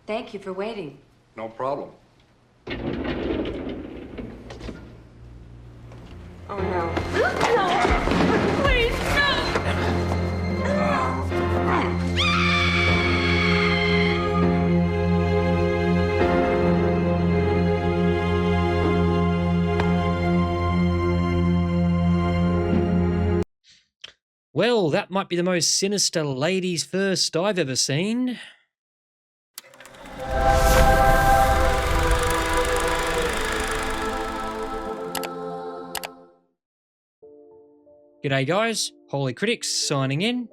Thank you for waiting. No problem. Oh, no. No! Please, no! Well, that might be the most sinister ladies first I've ever seen. G'day guys, Holy Critics signing in.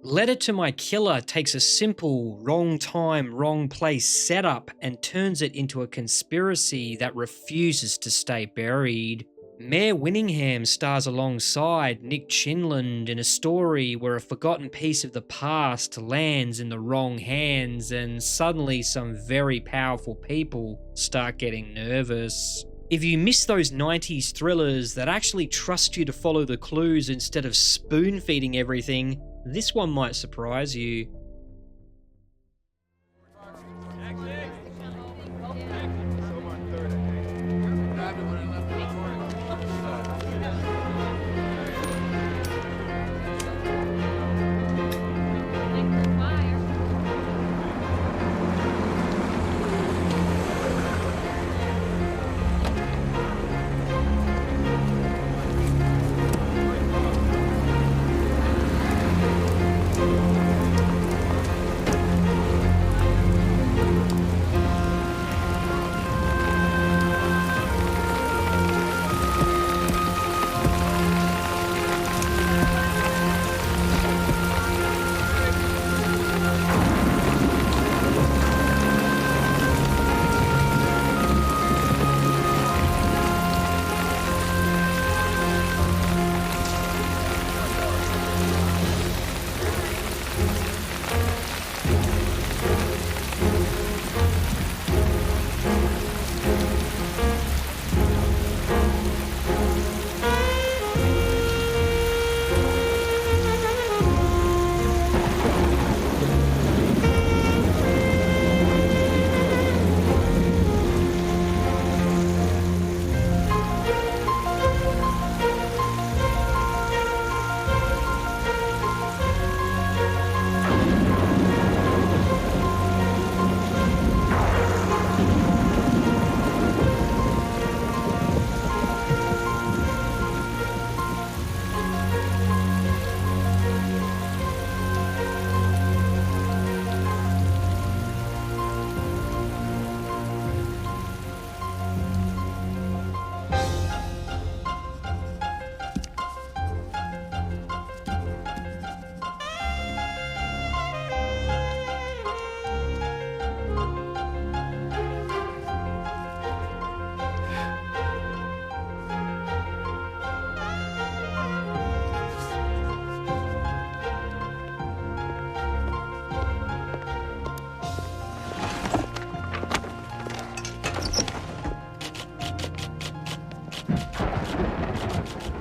Letter to My Killer takes a simple wrong time, wrong place setup and turns it into a conspiracy that refuses to stay buried. Mare Winningham stars alongside Nick Chinlund in a story where a forgotten piece of the past lands in the wrong hands and suddenly some very powerful people start getting nervous. If you miss those 90s thrillers that actually trust you to follow the clues instead of spoon-feeding everything, this one might surprise you.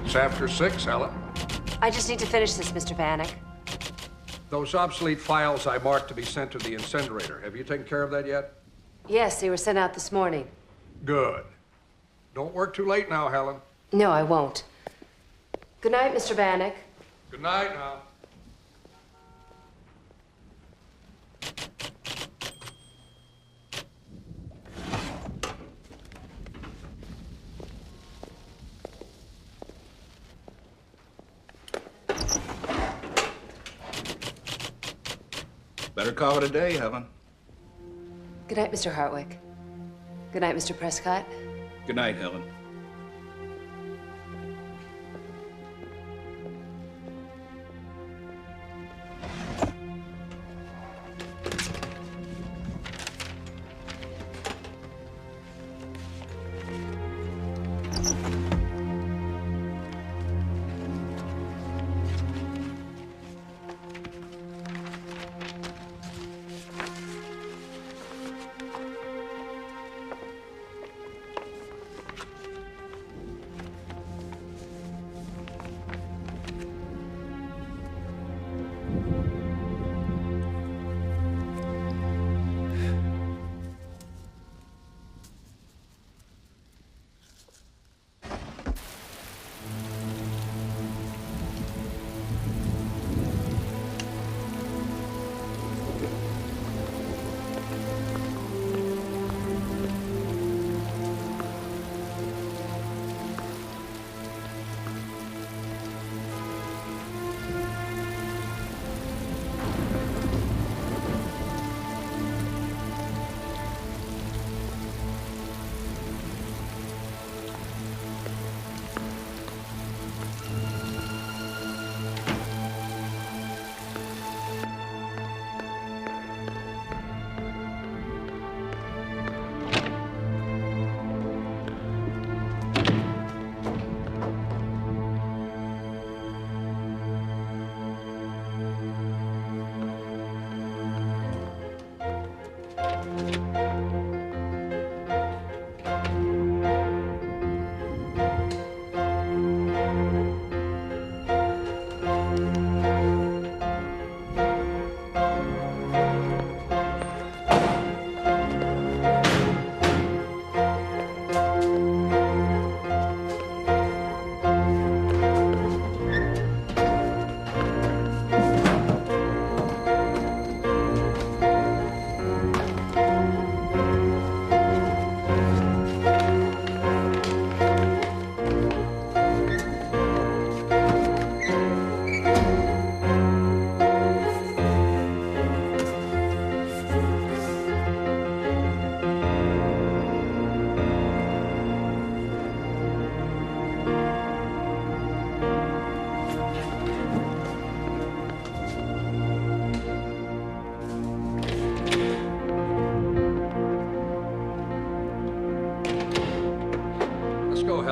It's after 6, Helen. I just need to finish this, Mr. Bannock. Those obsolete files I marked to be sent to the incinerator, have you taken care of that yet? Yes, they were sent out this morning. Good. Don't work too late now, Helen. No, I won't. Good night, Mr. Bannock. Good night now. Better call it a day, Helen. Good night, Mr. Hartwick. Good night, Mr. Prescott. Good night, Helen.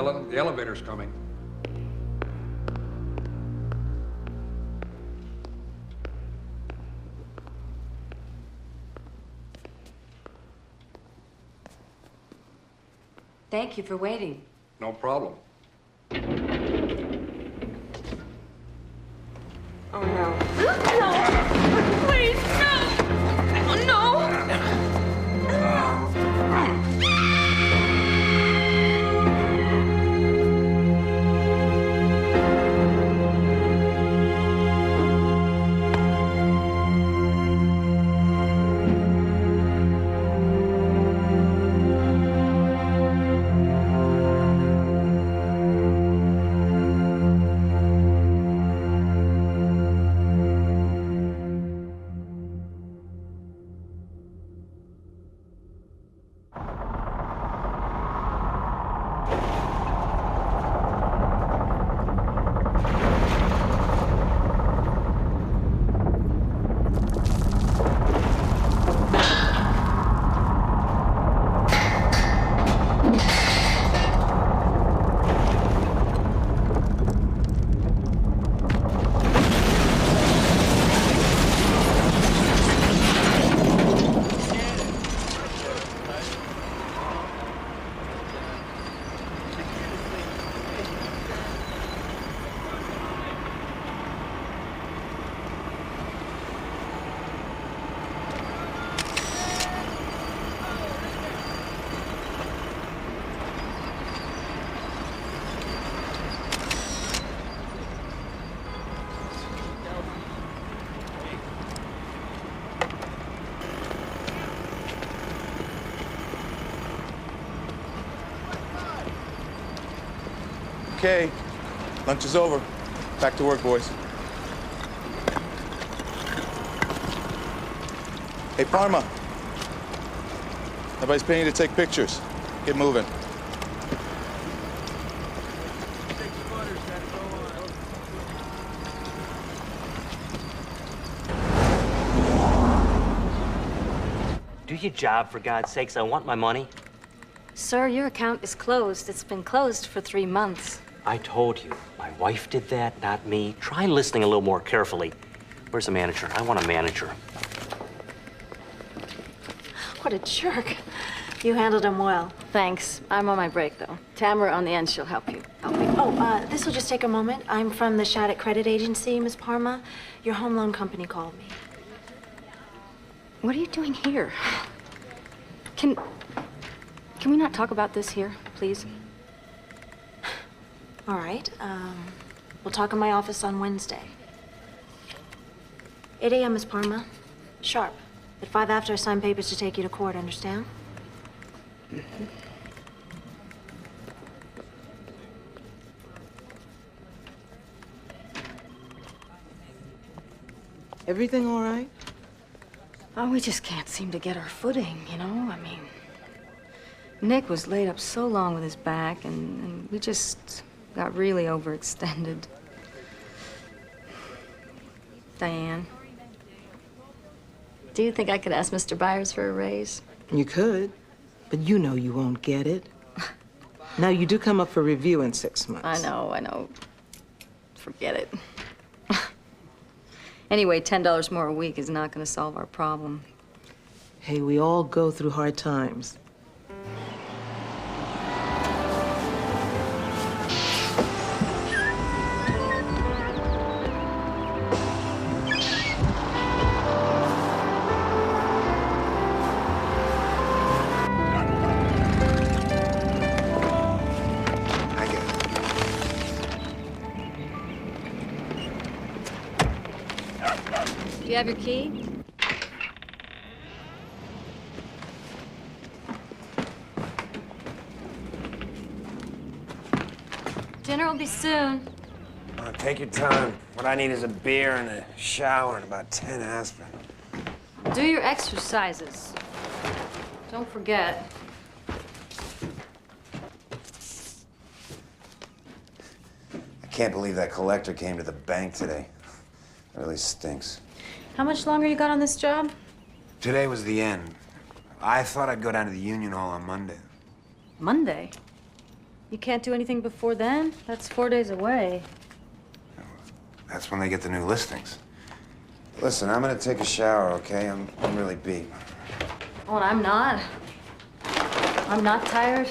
Helen. The elevator's coming. Thank you for waiting. No problem. Oh, no. No! Please, no! Oh, no! Okay, lunch is over. Back to work, boys. Hey, Parma. Nobody's paying you to take pictures. Get moving. Do your job, for God's sakes. I want my money. Sir, your account is closed. It's been closed for 3 months. I told you. My wife did that, not me. Try listening a little more carefully. Where's the manager? I want a manager. What a jerk. You handled him well. Thanks. I'm on my break, though. Tamara on the end, she'll help you. Oh, this will just take a moment. I'm from the Shattuck Credit Agency, Miss Parma. Your home loan company called me. What are you doing here? Can we not talk about this here, please? All right. We'll talk in my office on Wednesday. 8 a.m., Miss Parma. Sharp. At 5 after, I sign papers to take you to court, understand? Mm-hmm. Everything all right? Oh, we just can't seem to get our footing, you know? I mean, Nick was laid up so long with his back, and we just got really overextended. Diane, do you think I could ask Mr. Byers for a raise? You could, but you know you won't get it. Now, you do come up for review in 6 months. I know. Forget it. Anyway, $10 more a week is not going to solve our problem. Hey, we all go through hard times. Do you have your key? Dinner will be soon. Take your time. What I need is a beer and a shower and about 10 aspirin. Do your exercises. Don't forget. I can't believe that collector came to the bank today. It really stinks. How much longer you got on this job? Today was the end. I thought I'd go down to the union hall on Monday. Monday. You can't do anything before then? That's 4 days away. That's when they get the new listings. Listen, I'm gonna take a shower, okay? I'm really beat. Oh, and I'm not. I'm not tired.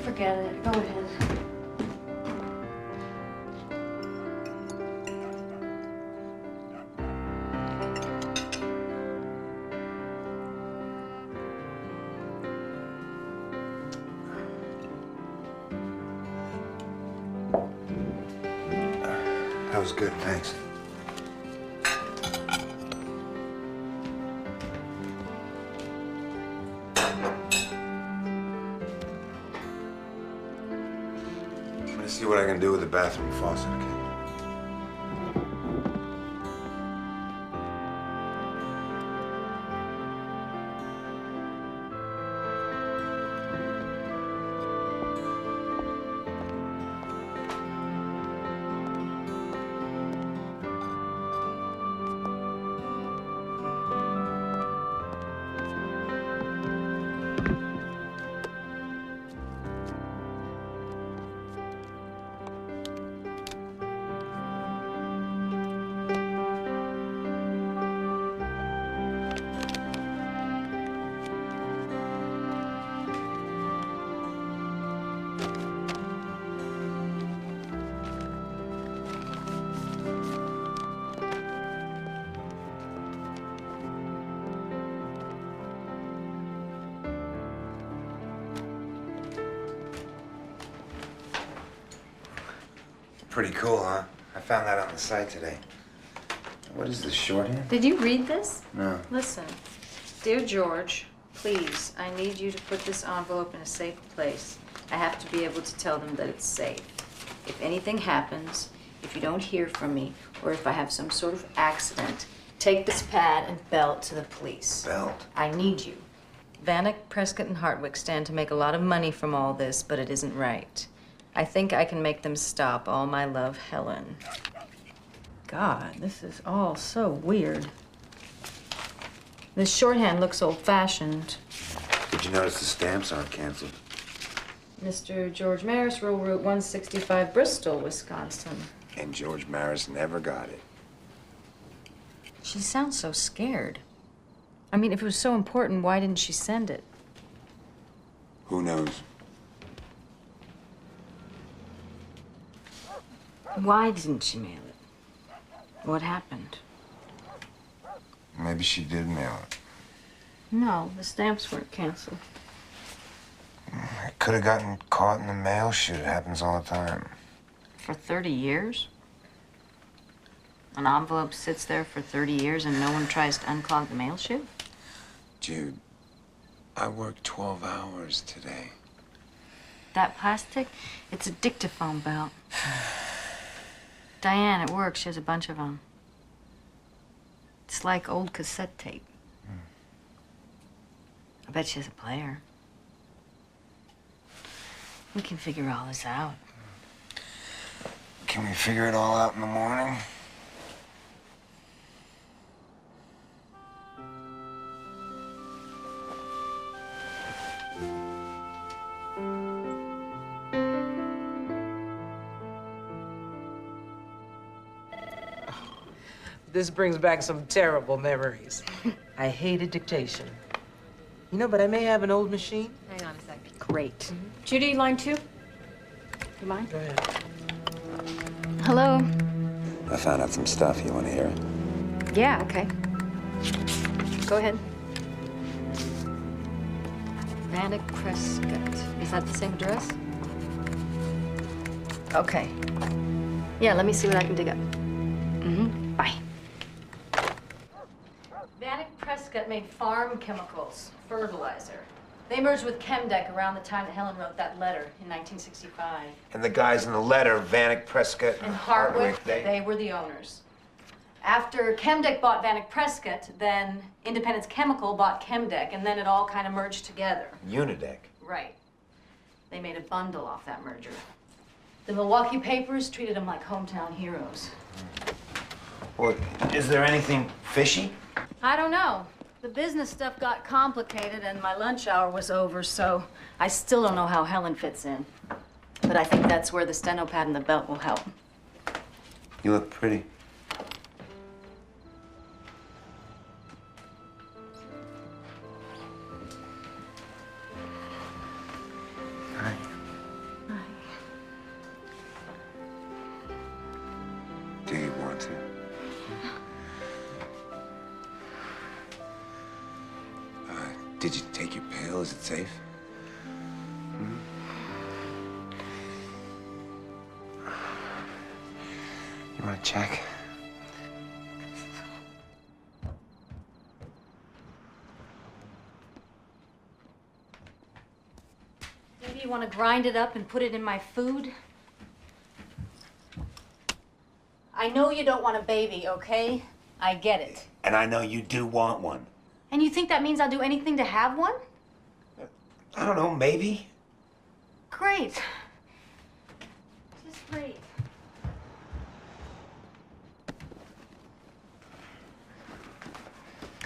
Forget it. Go ahead. That was good, thanks. I'm gonna see what I can do with the bathroom faucet, okay? Pretty cool, huh? I found that on the site today. What is this, shorthand? Did you read this? No. Listen. Dear George, please, I need you to put this envelope in a safe place. I have to be able to tell them that it's safe. If anything happens, if you don't hear from me, or if I have some sort of accident, take this pad and belt to the police. Belt? I need you. Vanek, Prescott, and Hartwick stand to make a lot of money from all this, but it isn't right. I think I can make them stop. All my love, Helen. God, this is all so weird. This shorthand looks old-fashioned. Did you notice the stamps aren't canceled? Mr. George Maris, Rural Route 165, Bristol, Wisconsin. And George Maris never got it. She sounds so scared. I mean, if it was so important, why didn't she send it? Who knows? Why didn't she mail it? What happened? Maybe she did mail it. No, the stamps weren't canceled. It could have gotten caught in the mail chute. It happens all the time. For 30 years? An envelope sits there for 30 years and no one tries to unclog the mail chute? Jude, I worked 12 hours today. That plastic? It's a dictaphone belt. Diane at work, she has a bunch of them. It's like old cassette tape. I bet she has a player. We can figure all this out. Can we figure it all out in the morning? This brings back some terrible memories. I hated dictation. You know, but I may have an old machine. Hang on a sec. Great. Judy, line 2. You mind? Go ahead. Hello? I found out some stuff. You want to hear it? Yeah, okay. Go ahead. Vanek Prescott. Is that the same address? Okay. Yeah, let me see what I can dig up. Bye. Vanek Prescott made farm chemicals, fertilizer. They merged with Chemdec around the time that Helen wrote that letter in 1965. And the guys in the letter, Vanek, Prescott, And Hartwick, they were the owners. After Chemdec bought Vanek Prescott, then Independence Chemical bought Chemdec, and then it all kind of merged together. Unidec. Right. They made a bundle off that merger. The Milwaukee papers treated them like hometown heroes. Well, is there anything fishy? I don't know. The business stuff got complicated and my lunch hour was over, so I still don't know how Helen fits in. But I think that's where the steno pad and the belt will help. You look pretty. Hi. Hi. Do you want to? Did you take your pill? Is it safe? Hmm? You want to check? Maybe you want to grind it up and put it in my food? I know you don't want a baby, okay? I get it. And I know you do want one. And you think that means I'll do anything to have one? I don't know, maybe. Great. Just great.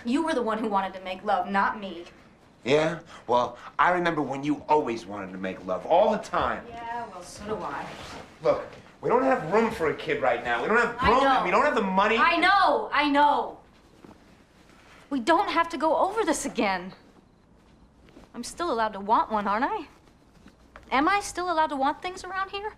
You were the one who wanted to make love, not me. Yeah? Well, I remember when you always wanted to make love, all the time. Yeah, well, so do I. Look, we don't have room for a kid right now. We don't have room, I know. and we don't have the money. I know. We don't have to go over this again. I'm still allowed to want one, aren't I? Am I still allowed to want things around here?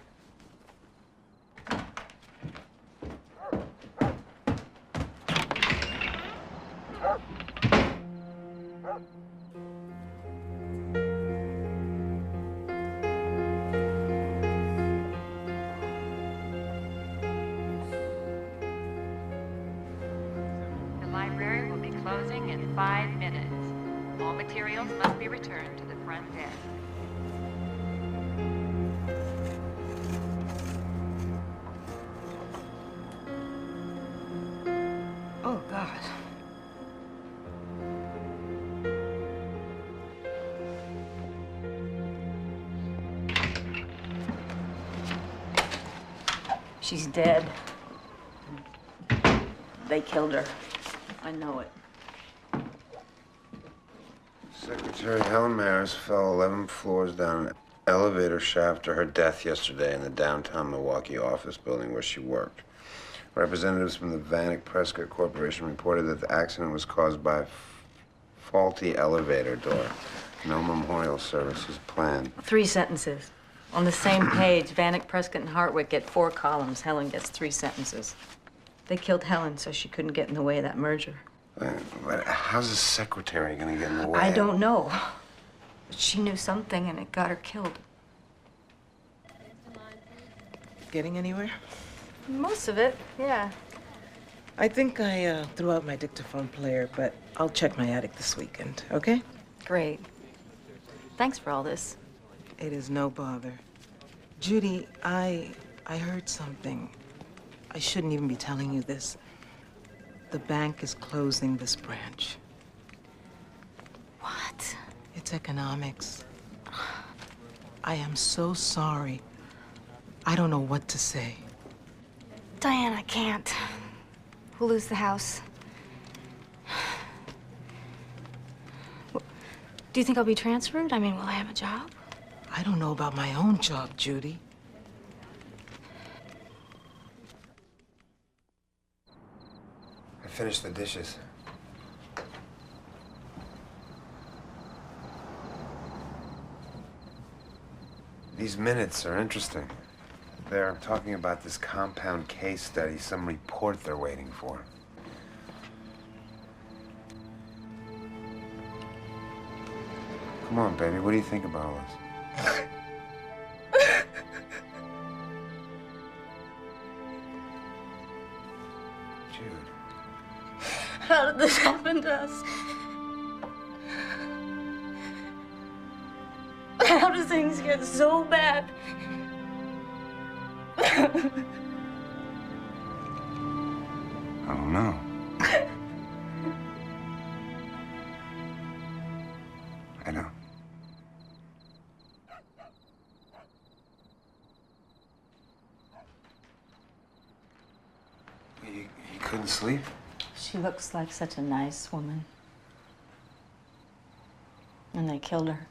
The library will be closing in 5 minutes. All materials must be returned to the front desk. Oh, God. She's dead. They killed her. I know it. Secretary Helen Maris fell 11 floors down an elevator shaft to her death yesterday in the downtown Milwaukee office building where she worked. Representatives from the Vanek Prescott Corporation reported that the accident was caused by a faulty elevator door. No memorial service is planned. 3 sentences. On the same page, Vanek, Prescott, and Hartwick get 4 columns. Helen gets 3 sentences. They killed Helen so she couldn't get in the way of that merger. But how's the secretary gonna get in the way? I don't know. But she knew something and it got her killed. Getting anywhere? Most of it, yeah. I think I threw out my dictaphone player, but I'll check my attic this weekend, okay? Great. Thanks for all this. It is no bother. Judy, I heard something. I shouldn't even be telling you this. The bank is closing this branch. What? It's economics. I am so sorry. I don't know what to say. Diane, I can't. We'll lose the house. Do you think I'll be transferred? I mean, will I have a job? I don't know about my own job, Judy. I finished the dishes. These minutes are interesting. They're talking about this compound case study, some report they're waiting for. Come on, baby, what do you think about all this? Jude. How did this happen to us? How do things get so bad? I don't know. I know. You couldn't sleep? She looks like such a nice woman. And they killed her.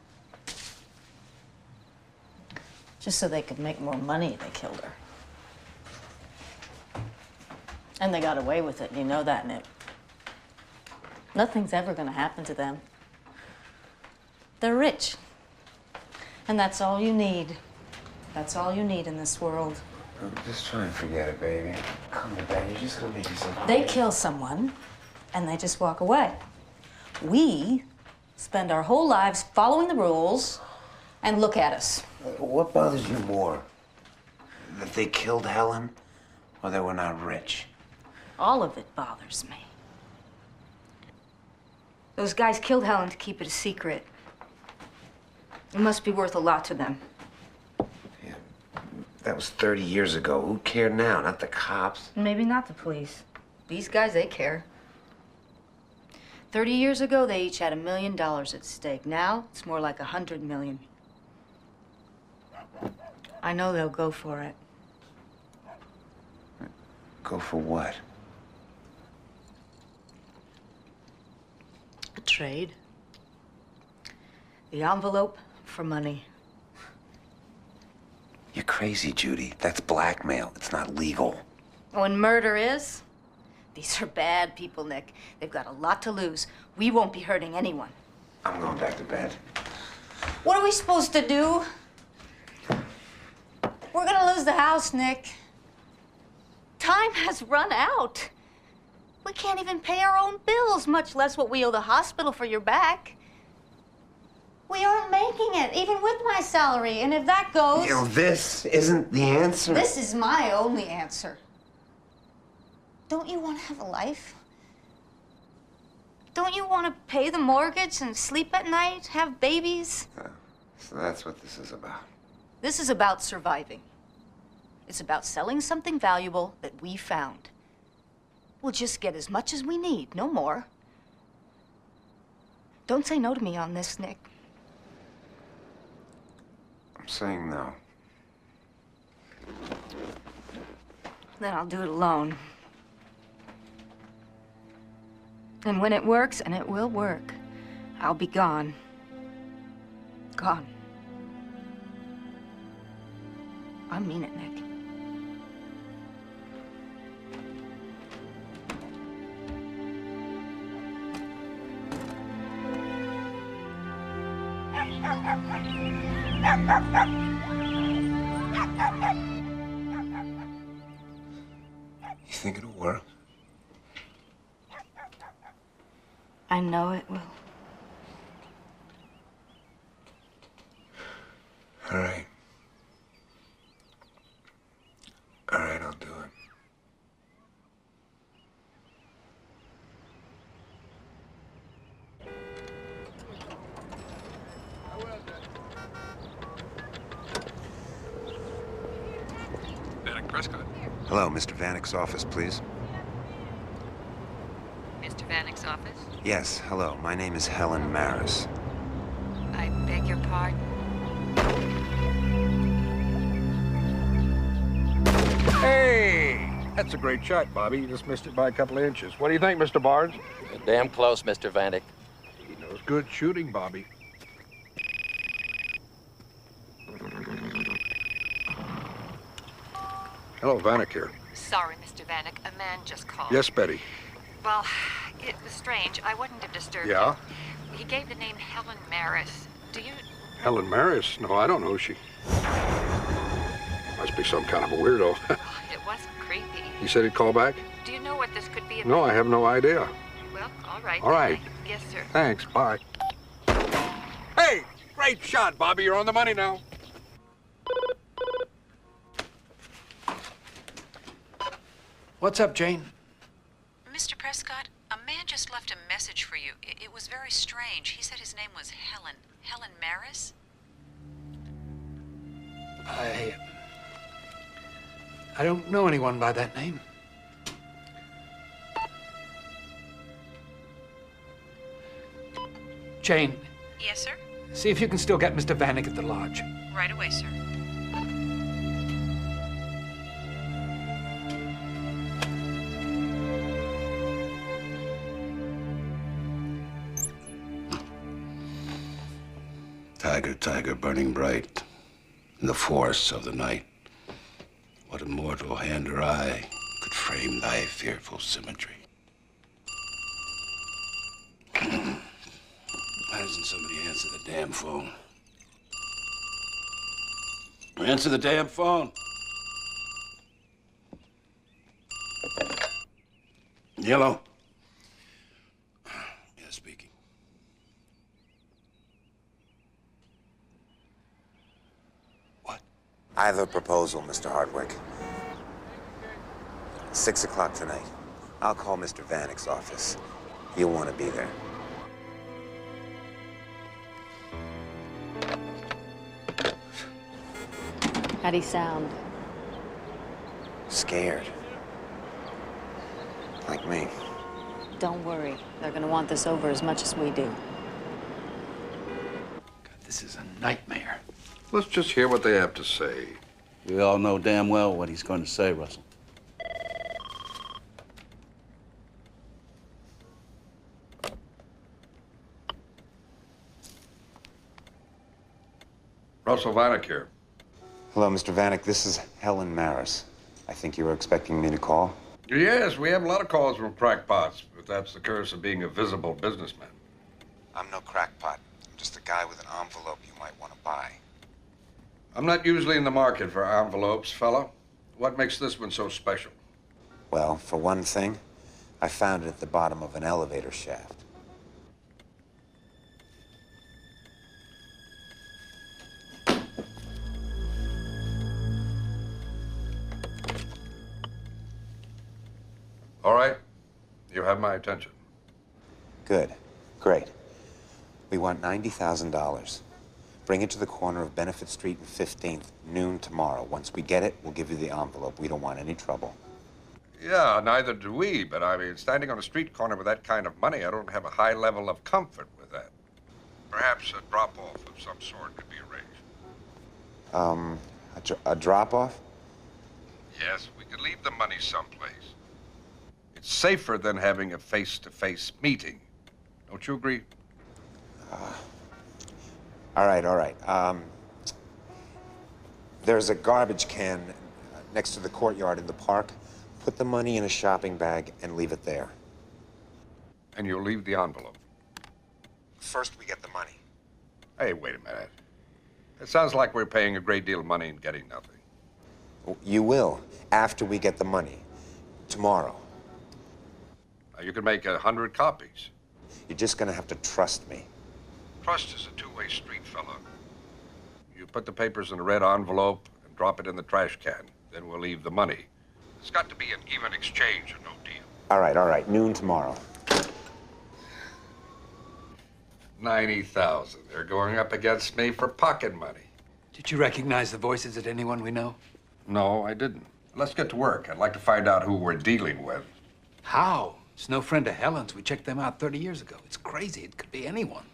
Just so they could make more money, they killed her. And they got away with it. You know that, Nick. Nothing's ever gonna happen to them. They're rich. And that's all you need. That's all you need in this world. Oh, just try and forget it, baby. Come to bed. You're just gonna make yourself. They kill someone, and they just walk away. We spend our whole lives following the rules, and look at us. What bothers you more? That they killed Helen, or that we're not rich? All of it bothers me. Those guys killed Helen to keep it a secret. It must be worth a lot to them. Yeah, that was 30 years ago. Who cared now? Not the cops. Maybe not the police. These guys, they care. 30 years ago, they each had $1 million at stake. Now, it's more like 100 million. I know they'll go for it. Go for what? A trade. The envelope for money. You're crazy, Judy. That's blackmail. It's not legal. Oh, and murder is? These are bad people, Nick. They've got a lot to lose. We won't be hurting anyone. I'm going back to bed. What are we supposed to do? We're gonna lose the house, Nick. Time has run out. We can't even pay our own bills, much less what we owe the hospital for your back. We aren't making it, even with my salary. And if that goes... You know, this isn't the answer. This is my only answer. Don't you want to have a life? Don't you want to pay the mortgage and sleep at night, have babies? So that's what this is about. This is about surviving. It's about selling something valuable that we found. We'll just get as much as we need, no more. Don't say no to me on this, Nick. I'm saying no. Then I'll do it alone. And when it works, and it will work, I'll be gone. Gone. I mean it, Nick. You think it'll work? I know it will. All right. All right, I'll do it. Vanek Prescott. Hello, Mr. Vanek's office, please. Mr. Vanek's office? Yes, hello. My name is Helen Maris. I beg your pardon? Hey! That's a great shot, Bobby. You just missed it by a couple of inches. What do you think, Mr. Barnes? Damn close, Mr. Vanek. He knows good shooting, Bobby. Hello, Vanek here. Sorry, Mr. Vanek. A man just called. Yes, Betty. Well, it was strange. I wouldn't have disturbed Yeah? him. He gave the name Helen Maris. Do you... Helen Maris? No, I don't know who she... Must be some kind of a weirdo. It wasn't creepy. He said he'd call back? Do you know what this could be about? No, I have no idea. Well, all right. All right. Yes, sir. Thanks, bye. Hey! Great shot, Bobby. You're on the money now. What's up, Jane? Mr. Prescott, a man just left a message for you. It was very strange. He said his name was Helen. Helen Maris? I don't know anyone by that name. Jane. Yes, sir? See if you can still get Mr. Vanek at the lodge. Right away, sir. Tiger, tiger, burning bright in the force of the night. What immortal hand or eye could frame thy fearful symmetry? Why doesn't somebody answer the damn phone? Answer the damn phone. Yellow. Yeah, speaking. What? I have a proposal, Mr. Hardwick. 6 o'clock tonight. I'll call Mr. Vanek's office. You'll want to be there. How'd he sound? Scared. Like me. Don't worry. They're gonna want this over as much as we do. God, this is a nightmare. Let's just hear what they have to say. We all know damn well what he's going to say, Russell. Russell Vanek here. Hello, Mr. Vanek. This is Helen Maris. I think you were expecting me to call. Yes, we have a lot of calls from crackpots, but that's the curse of being a visible businessman. I'm no crackpot. I'm just a guy with an envelope you might want to buy. I'm not usually in the market for envelopes, fella. What makes this one so special? Well, for one thing, I found it at the bottom of an elevator shaft. All right. You have my attention. Good. Great. We want $90,000. Bring it to the corner of Benefit Street and 15th, noon tomorrow. Once we get it, we'll give you the envelope. We don't want any trouble. Yeah, neither do we, but I mean, standing on a street corner with that kind of money, I don't have a high level of comfort with that. Perhaps a drop-off of some sort could be arranged. A drop-off? Yes, we could leave the money someplace. It's safer than having a face-to-face meeting. Don't you agree? All right. There's a garbage can next to the courtyard in the park. Put the money in a shopping bag and leave it there. And you'll leave the envelope. First, we get the money. Hey, wait a minute. It sounds like we're paying a great deal of money and getting nothing. You will, after we get the money. Tomorrow. Now, you can make 100 copies. You're just gonna have to trust me. Trust is a two-way street, fella. You put the papers in a red envelope and drop it in the trash can. Then we'll leave the money. It's got to be an even exchange or no deal. All right. Noon tomorrow. 90,000. They're going up against me for pocket money. Did you recognize the voices of anyone we know? No, I didn't. Let's get to work. I'd like to find out who we're dealing with. How? It's no friend of Helen's. We checked them out 30 years ago. It's crazy. It could be anyone.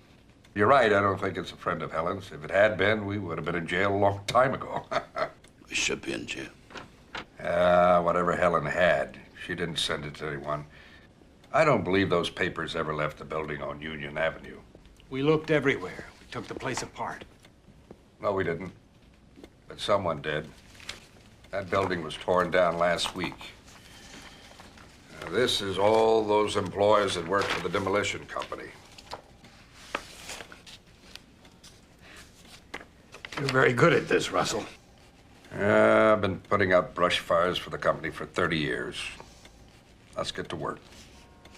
You're right. I don't think it's a friend of Helen's. If it had been, we would have been in jail a long time ago. We should be in jail. Whatever Helen had, she didn't send it to anyone. I don't believe those papers ever left the building on Union Avenue. We looked everywhere. We took the place apart. No, we didn't. But someone did. That building was torn down last week. Now, this is all those employees that work for the demolition company. You're very good at this, Russell. I've been putting out brush fires for the company for 30 years. Let's get to work.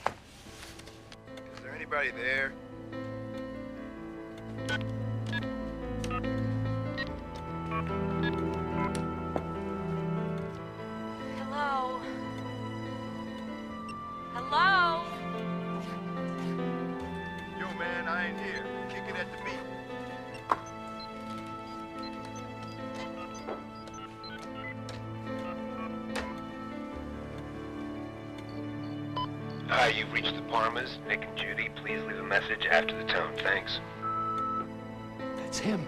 Is there anybody there? Hello? Hello? Yo, man, I ain't here. Kick it at the beat. Hi, you've reached the Parmas. Nick and Judy, please leave a message after the tone. Thanks. That's him.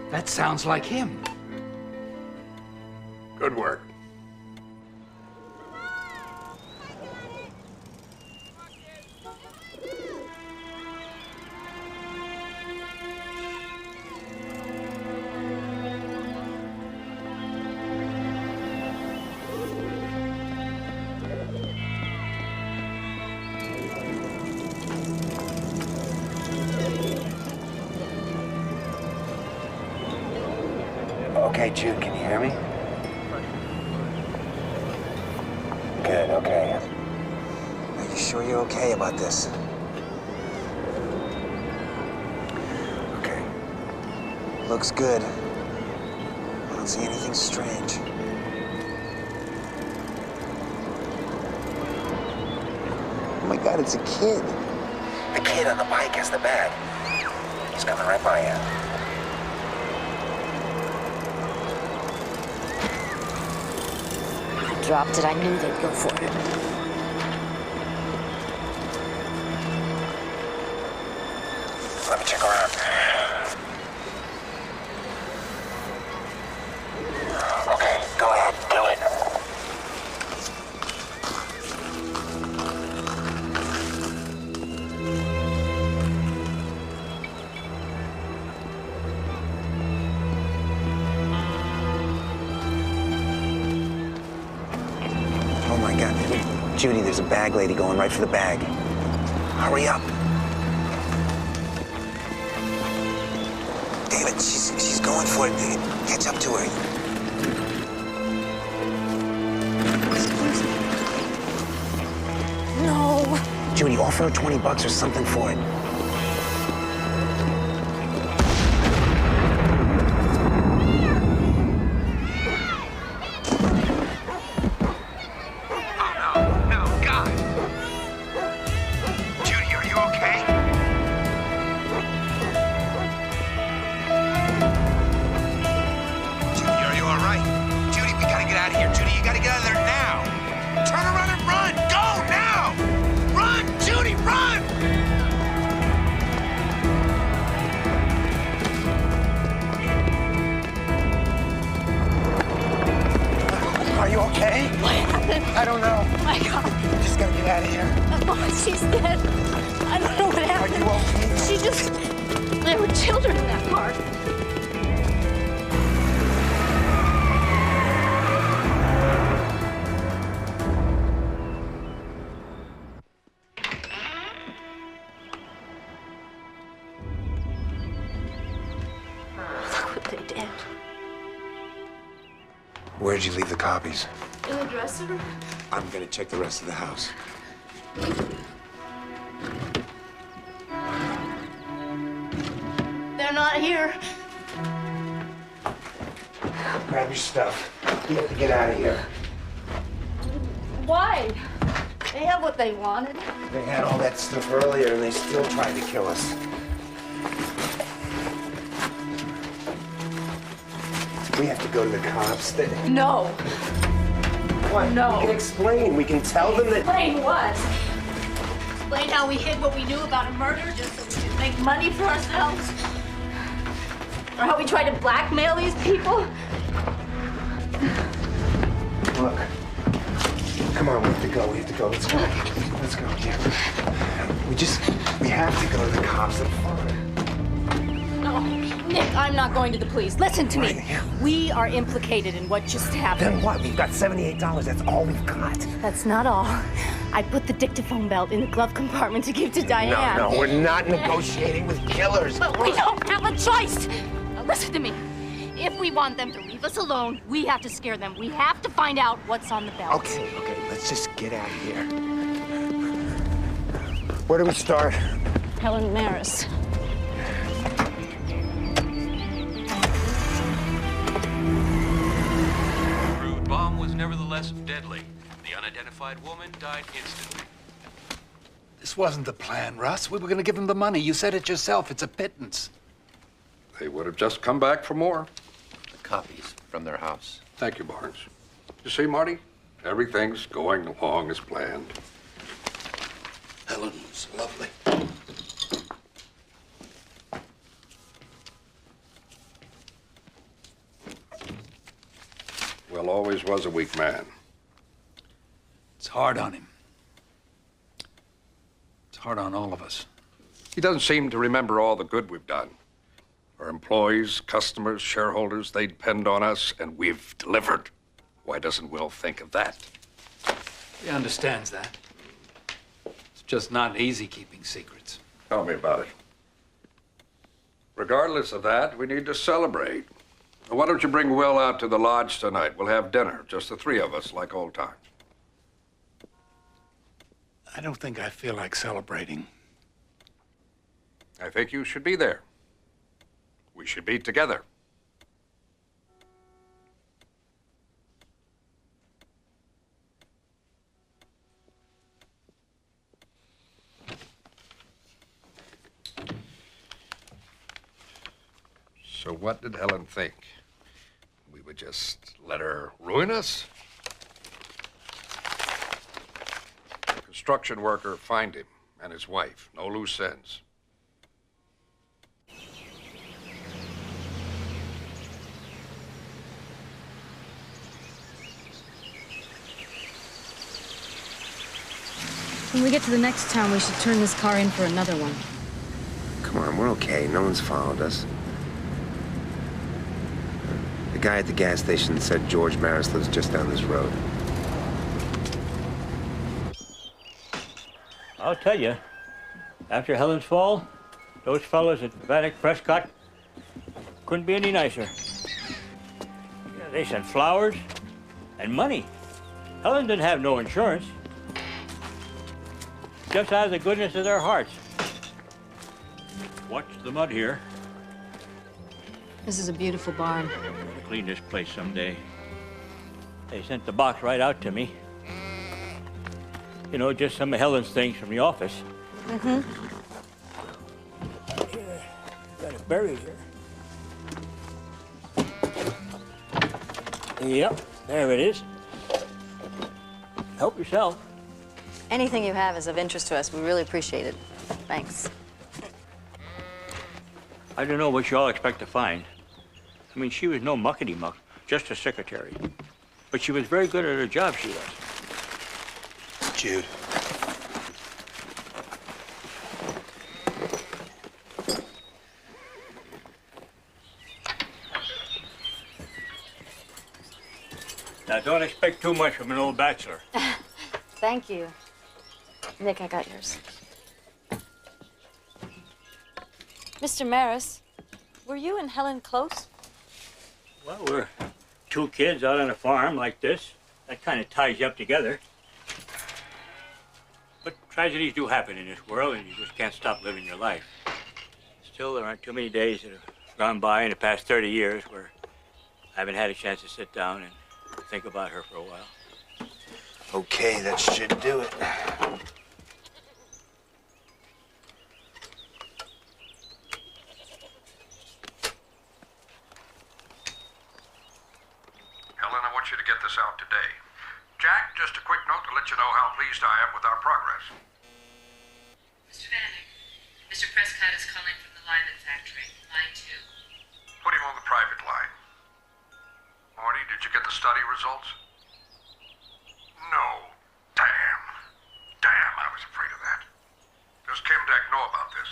That sounds like him. Good work. Okay, Jude, can you hear me? Good, okay. Are you sure you're okay about this? Okay. Looks good. I don't see anything strange. Oh my God, it's a kid. The kid on the bike has the bag. He's coming right by you. I dropped it. I knew they'd go for it. Let me check around. Okay, go ahead, do it. Oh my God, Judy, there's a bag lady going right for the bag. Hurry up. David, she's going for it. Catch up to her. Excuse me. No. Judy, offer her $20 or something for it. She's dead. I don't know what happened. Are you okay? She just... There were children in that car. Look what they did. Where'd you leave the copies? In the dresser? I'm gonna check the rest of the house. They're not here. Grab your stuff. You have to get out of here. Why? They have what they wanted. They had all that stuff earlier and they still tried to kill us. We have to go to the cops. No. What? No. We can explain. We can tell them that... Explain what? Explain how we hid what we knew about a murder just so we could make money for ourselves? Or how we tried to blackmail these people? Look. Come on, we have to go. We have to go. Let's go. Let's go. Yeah. We have to go to the cops and find her. No, Nick, I'm not going to the police. Listen to me. We are implicated in what just happened. Then what? We've got $78. That's all we've got. That's not all. I put the dictaphone belt in the glove compartment to give to Diane. No, we're not negotiating with killers. But we don't have a choice. Now listen to me. If we want them to leave us alone, we have to scare them. We have to find out what's on the belt. Okay, let's just get out of here. Where do we start? Helen Maris. The crude bomb was nevertheless deadly. The unidentified woman died instantly. This wasn't the plan, Russ. We were going to give them the money. You said it yourself. It's a pittance. They would have just come back for more. The copies from their house. Thank you, Barnes. You see, Marty? Everything's going along as planned. Helen was lovely. Will always was a weak man. It's hard on him. It's hard on all of us. He doesn't seem to remember all the good we've done. Our employees, customers, shareholders, they depend on us, and we've delivered. Why doesn't Will think of that? He understands that. It's just not easy keeping secrets. Tell me about it. Regardless of that, we need to celebrate. Why don't you bring Will out to the lodge tonight? We'll have dinner, just the three of us, like old times. I don't think I feel like celebrating. I think you should be there. We should be together. So what did Helen think? We would just let her ruin us? Construction worker, find him and his wife. No loose ends. When we get to the next town, we should turn this car in for another one. Come on, we're okay. No one's followed us. The guy at the gas station said George Maris lives just down this road. I'll tell you, after Helen's fall, those fellows at Vanek Prescott couldn't be any nicer. Yeah, they sent flowers and money. Helen didn't have no insurance. Just out of the goodness of their hearts. Watch the mud here. This is a beautiful barn. I'll clean this place someday. They sent the box right out to me. You know, just some of Helen's things from the office. Mm-hmm. Here, got it buried here. Yep, there it is. Help yourself. Anything you have is of interest to us. We really appreciate it. Thanks. I don't know what you all expect to find. I mean, she was no muckety-muck, just a secretary. But she was very good at her job, she was. Jude. Now, don't expect too much from an old bachelor. Thank you. Nick, I got yours. Mr. Maris, were you and Helen close? Well, we're two kids out on a farm like this. That kind of ties you up together. But tragedies do happen in this world, and you just can't stop living your life. Still, there aren't too many days that have gone by in the past 30 years where I haven't had a chance to sit down and think about her for a while. Okay, that should do it. Helen, I want you to get this out today. Jack, just a quick note to let you know how pleased I am with our progress. Mr. Vanek, Mr. Prescott is calling from the Lyman factory, line 2. Put him on the private line. Marty, did you get the study results? No. Damn. Damn, I was afraid of that. Does Kim Deck know about this?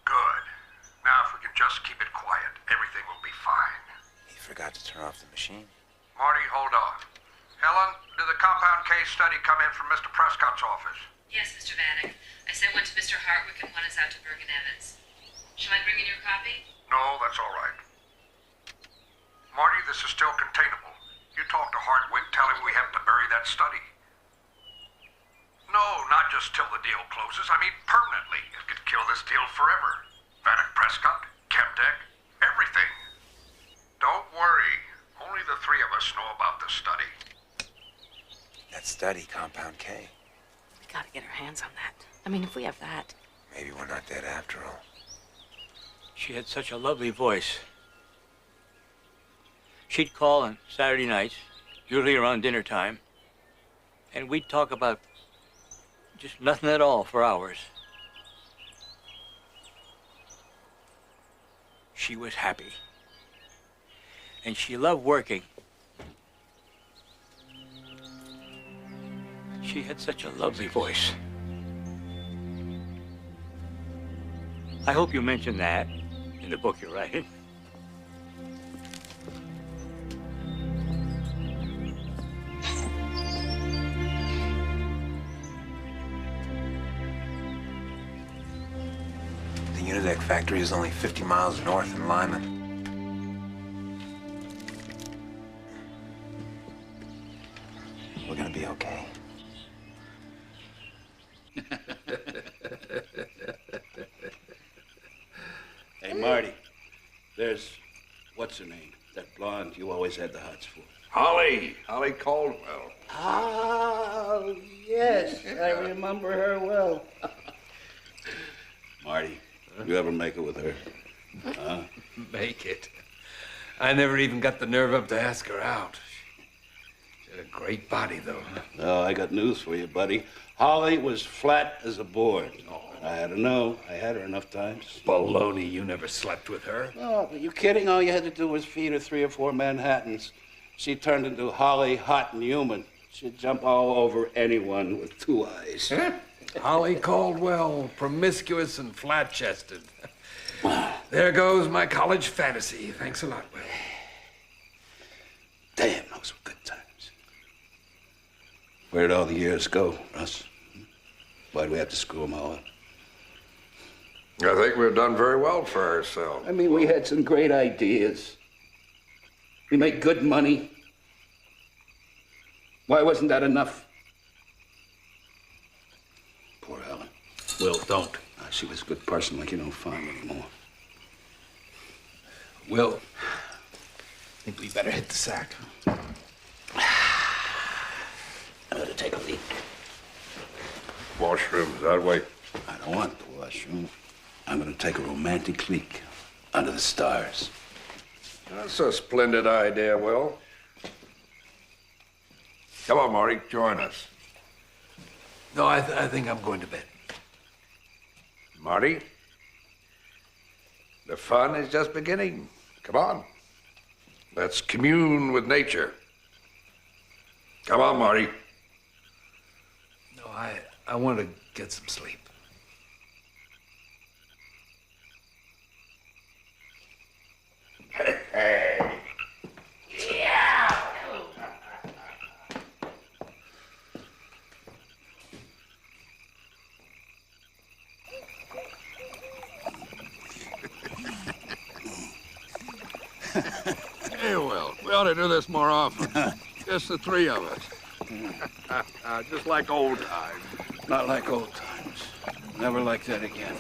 Good. Now, if we can just keep it quiet, everything will be fine. He forgot to turn off the machine. Marty, hold on. Helen, did the compound case study come in from Mr. Prescott's office? Yes, Mr. Vanek. I sent one to Mr. Hartwick and one is out to Bergen Evans. Shall I bring in your copy? No, that's all right. Marty, this is still containable. You talk to Hartwick, tell him we have to bury that study. No, not just till the deal closes. I mean, permanently. It could kill this deal forever. Vanek Prescott, Chemtech, everything. Don't worry. Only the three of us know about this study. That study, Compound K. We gotta get our hands on that. I mean, if we have that. Maybe we're not dead after all. She had such a lovely voice. She'd call on Saturday nights, usually around dinner time, and we'd talk about just nothing at all for hours. She was happy. And she loved working. She had such a lovely voice. I hope you mention that in the book you're writing. The Unidec factory is only 50 miles north in Lyman. be okay. Hey, Marty, there's, what's her name? That blonde you always had the hots for. Holly Caldwell. Oh, yes, I remember her well. Marty, you ever make it with her? Huh? Make it? I never even got the nerve up to ask her out. She had a great body, though. Oh, I got news for you, buddy. Holly was flat as a board. Oh. I had to know. I had her enough times. Baloney, you never slept with her. Oh, are you kidding? All you had to do was feed her 3 or 4 Manhattans. She turned into Holly, hot and human. She'd jump all over anyone with 2 eyes. Holly Caldwell, promiscuous and flat-chested. There goes my college fantasy. Thanks a lot, Will. Damn, those were good times. Where'd all the years go, Russ? Why'd we have to screw them all up? I think we've done very well for ourselves. I mean, we had some great ideas. We made good money. Why wasn't that enough? Poor Helen. Will, don't. She was a good person like you don't find anymore. Will, I think we better hit the sack. I better take a leak. Washroom's that way. I don't want the washroom. I'm gonna take a romantic leak under the stars. That's a splendid idea, Will. Come on, Marty, join us. No, I think I'm going to bed. Marty, the fun is just beginning. Come on. Let's commune with nature. Come on, Marty. No, I want to get some sleep. Hey. Yeah. Hey, Will, we ought to do this more often. Just the 3 of us. Just like old times. Not like old times. Never like that again.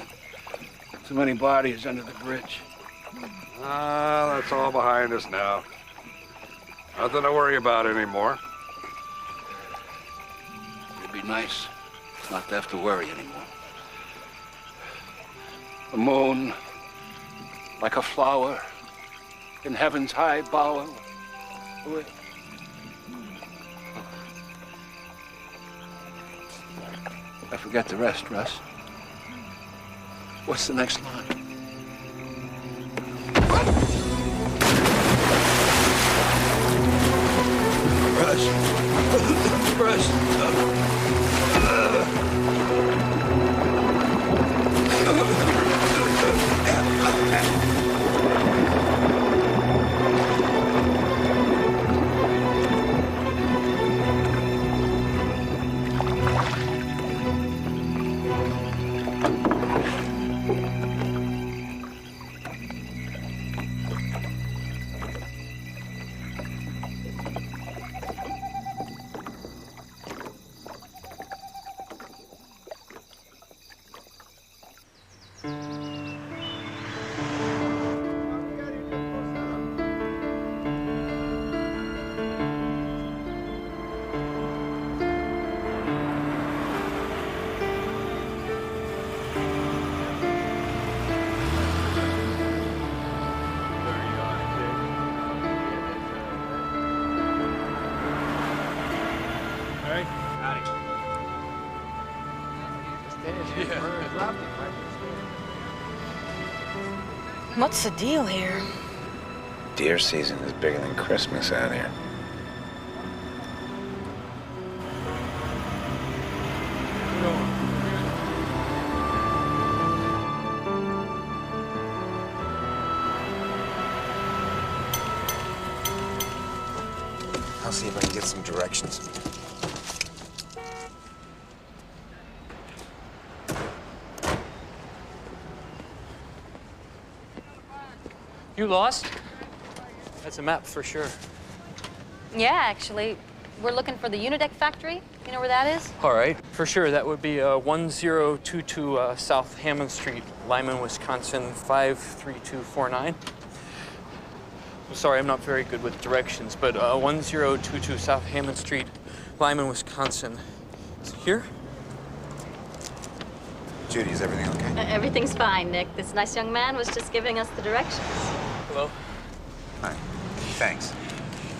Too many bodies under the bridge. Ah, that's all behind us now. Nothing to worry about anymore. It'd be nice not to have to worry anymore. The moon, like a flower in heaven's high bower. I forget the rest, Russ. What's the next line? What's the deal here? Deer season is bigger than Christmas out here. I'll see if I can get some directions. You lost? That's a map for sure. Yeah, actually, We're looking for the Unideck factory. You know where that is? All right, for sure. That would be 1022 South Hammond Street, Lyman, Wisconsin, 53249. I'm sorry, I'm not very good with directions, but 1022 South Hammond Street, Lyman, Wisconsin. Is it here? Judy, is everything okay? Everything's fine, Nick. This nice young man was just giving us the directions. Hello. Hi. Thanks.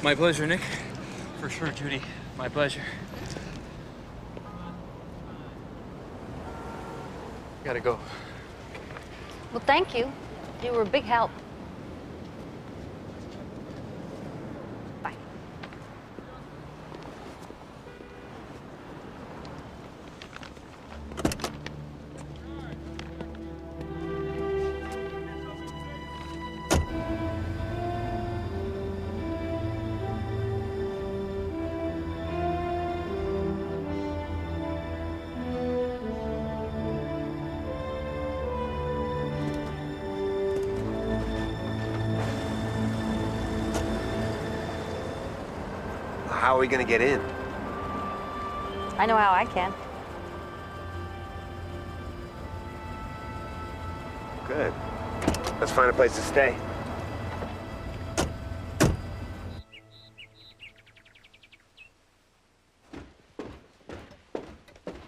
My pleasure, Nick. For sure, Judy. My pleasure. Gotta go. Well, thank you. You were a big help. Bye. How are we gonna get in? I know how I can. Good. Let's find a place to stay.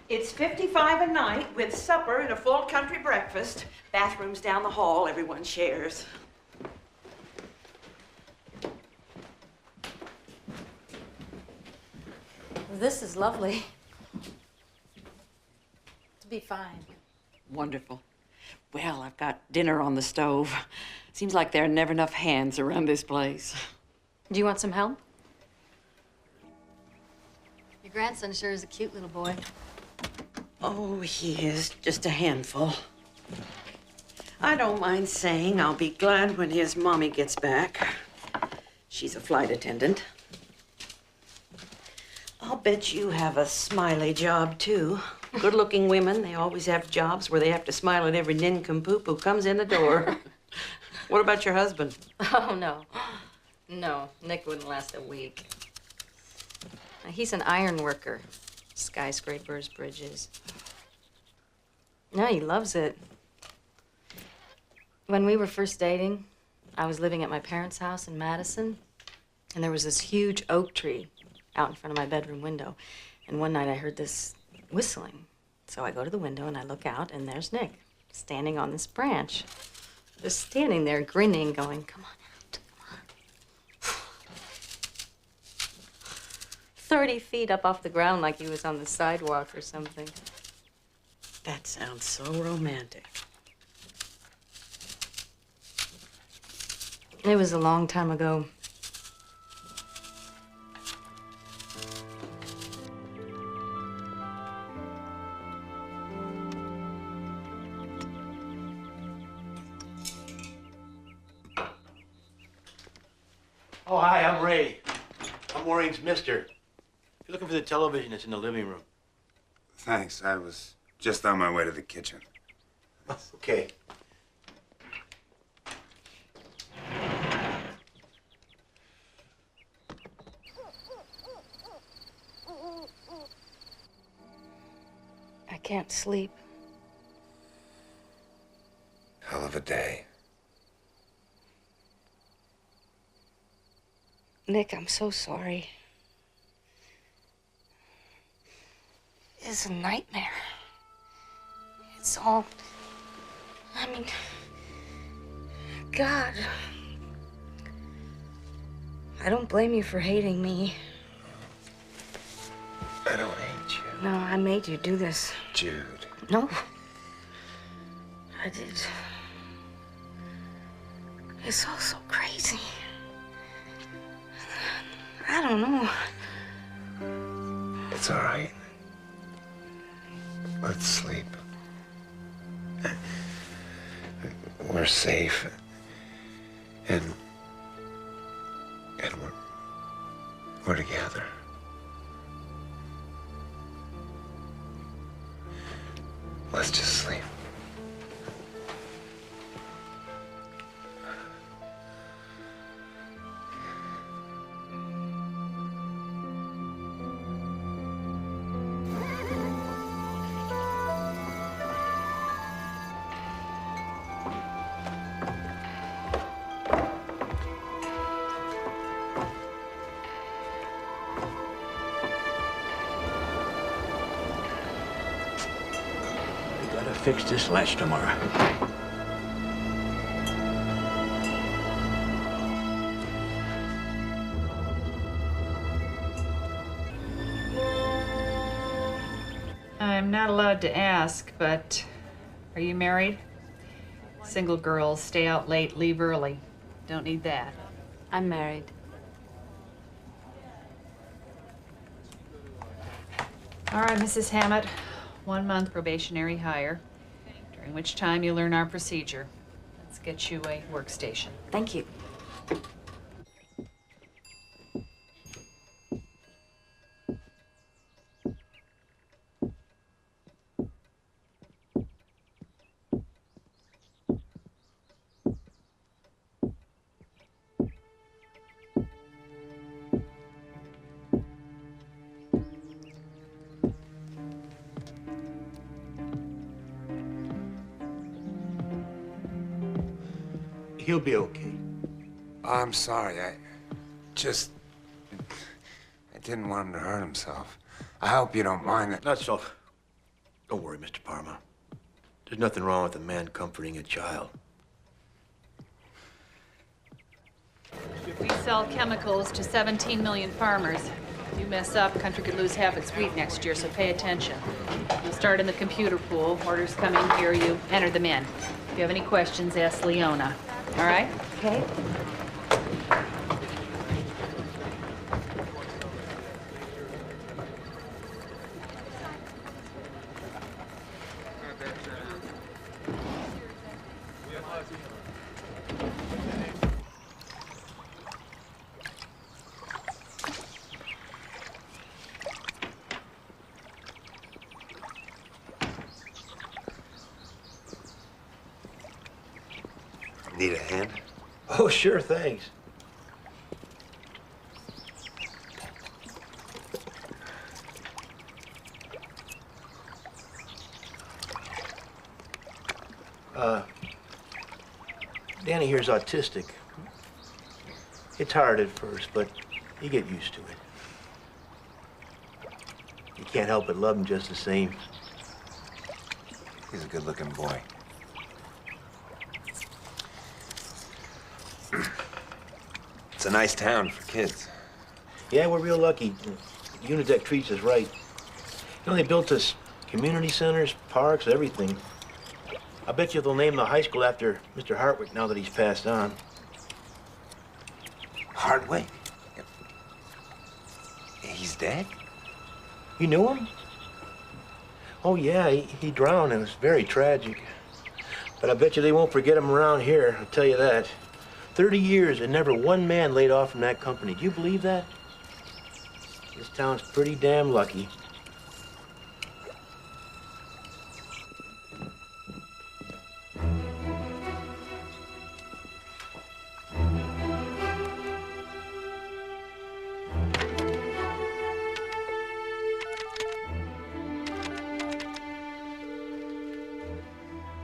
It's $55 a night with supper and a full country breakfast. Bathrooms down the hall, everyone shares. This is lovely. To be fine. Wonderful. Well, I've got dinner on the stove. Seems like there are never enough hands around this place. Do you want some help? Your grandson sure is a cute little boy. Oh, he is just a handful. I don't mind saying I'll be glad when his mommy gets back. She's a flight attendant. I'll bet you have a smiley job, too. Good-looking women, they always have jobs where they have to smile at every nincompoop who comes in the door. What about your husband? Oh, no. No, Nick wouldn't last a week. He's an iron worker. Skyscrapers, bridges. No, he loves it. When we were first dating, I was living at my parents' house in Madison, and there was this huge oak tree out in front of my bedroom window. And one night I heard this whistling. So I go to the window and I look out, and there's Nick standing on this branch. Just standing there grinning, going, "Come on out, come on." 30 feet up off the ground like he was on the sidewalk or something. That sounds so romantic. It was a long time ago. Oh, hi, I'm Ray. I'm Maureen's mister. If you're looking for the television, it's in the living room. Thanks. I was just on my way to the kitchen. Okay. I can't sleep. Hell of a day. Nick, I'm so sorry. It's a nightmare. It's all... I mean... God. I don't blame you for hating me. I don't hate you. No, I made you do this. Jude. No. I did. It's all so crazy. I don't know. It's all right. Let's sleep. We're safe. And we're together. Let's just sleep. fix this latch tomorrow. I'm not allowed to ask, but are you married? Single girls stay out late, leave early. Don't need that. I'm married. All right, Mrs. Hammett. 1 month probationary hire, during which time you learn our procedure. Let's get you a workstation. Thank you. He'll be okay. I'm sorry. I didn't want him to hurt himself. I hope you don't mind that. Not so. Don't worry, Mr. Parma. There's nothing wrong with a man comforting a child. We sell chemicals to 17 million farmers. If you mess up, country could lose half its wheat next year, so pay attention. You'll start in the computer pool. Orders come in here, you enter them in. If you have any questions, ask Leona. All right? Okay. Need a hand? Oh, sure, thanks. Danny here's autistic. It's hard at first, but you get used to it. You can't help but love him just the same. He's a good-looking boy. It's a nice town for kids. Yeah, we're real lucky. Unitec treats us right. You know, they built us community centers, parks, everything. I bet you they'll name the high school after Mr. Hartwick now that he's passed on. Hartwick? He's dead? You knew him? Oh, yeah, he drowned. It was very tragic. But I bet you they won't forget him around here, I'll tell you that. 30 years and never one man laid off from that company. Do you believe that? This town's pretty damn lucky.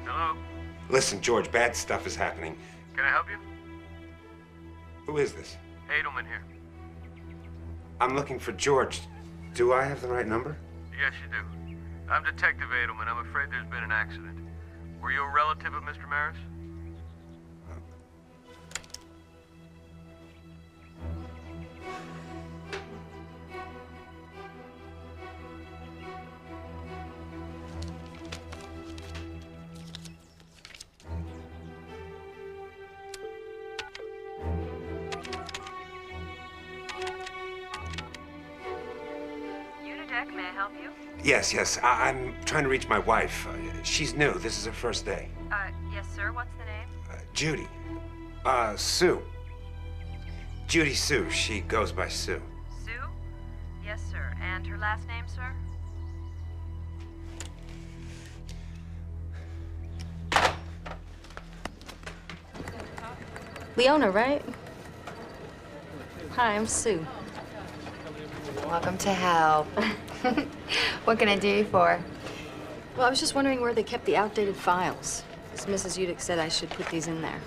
Hello? Listen, George, bad stuff is happening. Can I help you? Who is this? Edelman here. I'm looking for George. Do I have the right number? Yes, you do. I'm Detective Edelman. I'm afraid there's been an accident. Were you a relative of Mr. Maris? May I help you? Yes. I'm trying to reach my wife. She's new. This is her first day. Yes, sir. What's the name? Judy. Sue. Judy Sue. She goes by Sue. Sue? Yes, sir. And her last name, sir? Leona, right? Hi, I'm Sue. Welcome to help. What can I do you for? Well, I was just wondering where they kept the outdated files. As Mrs. Udick said I should put these in there.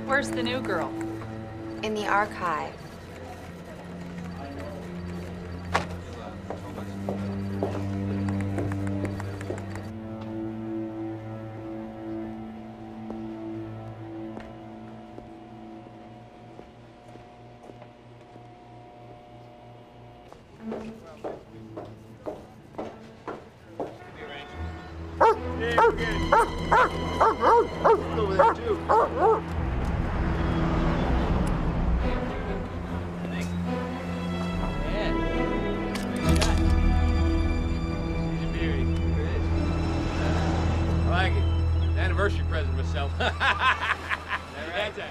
Where's the new girl? In the archive. Over there, too. I like it. It's an anniversary present myself. That's it.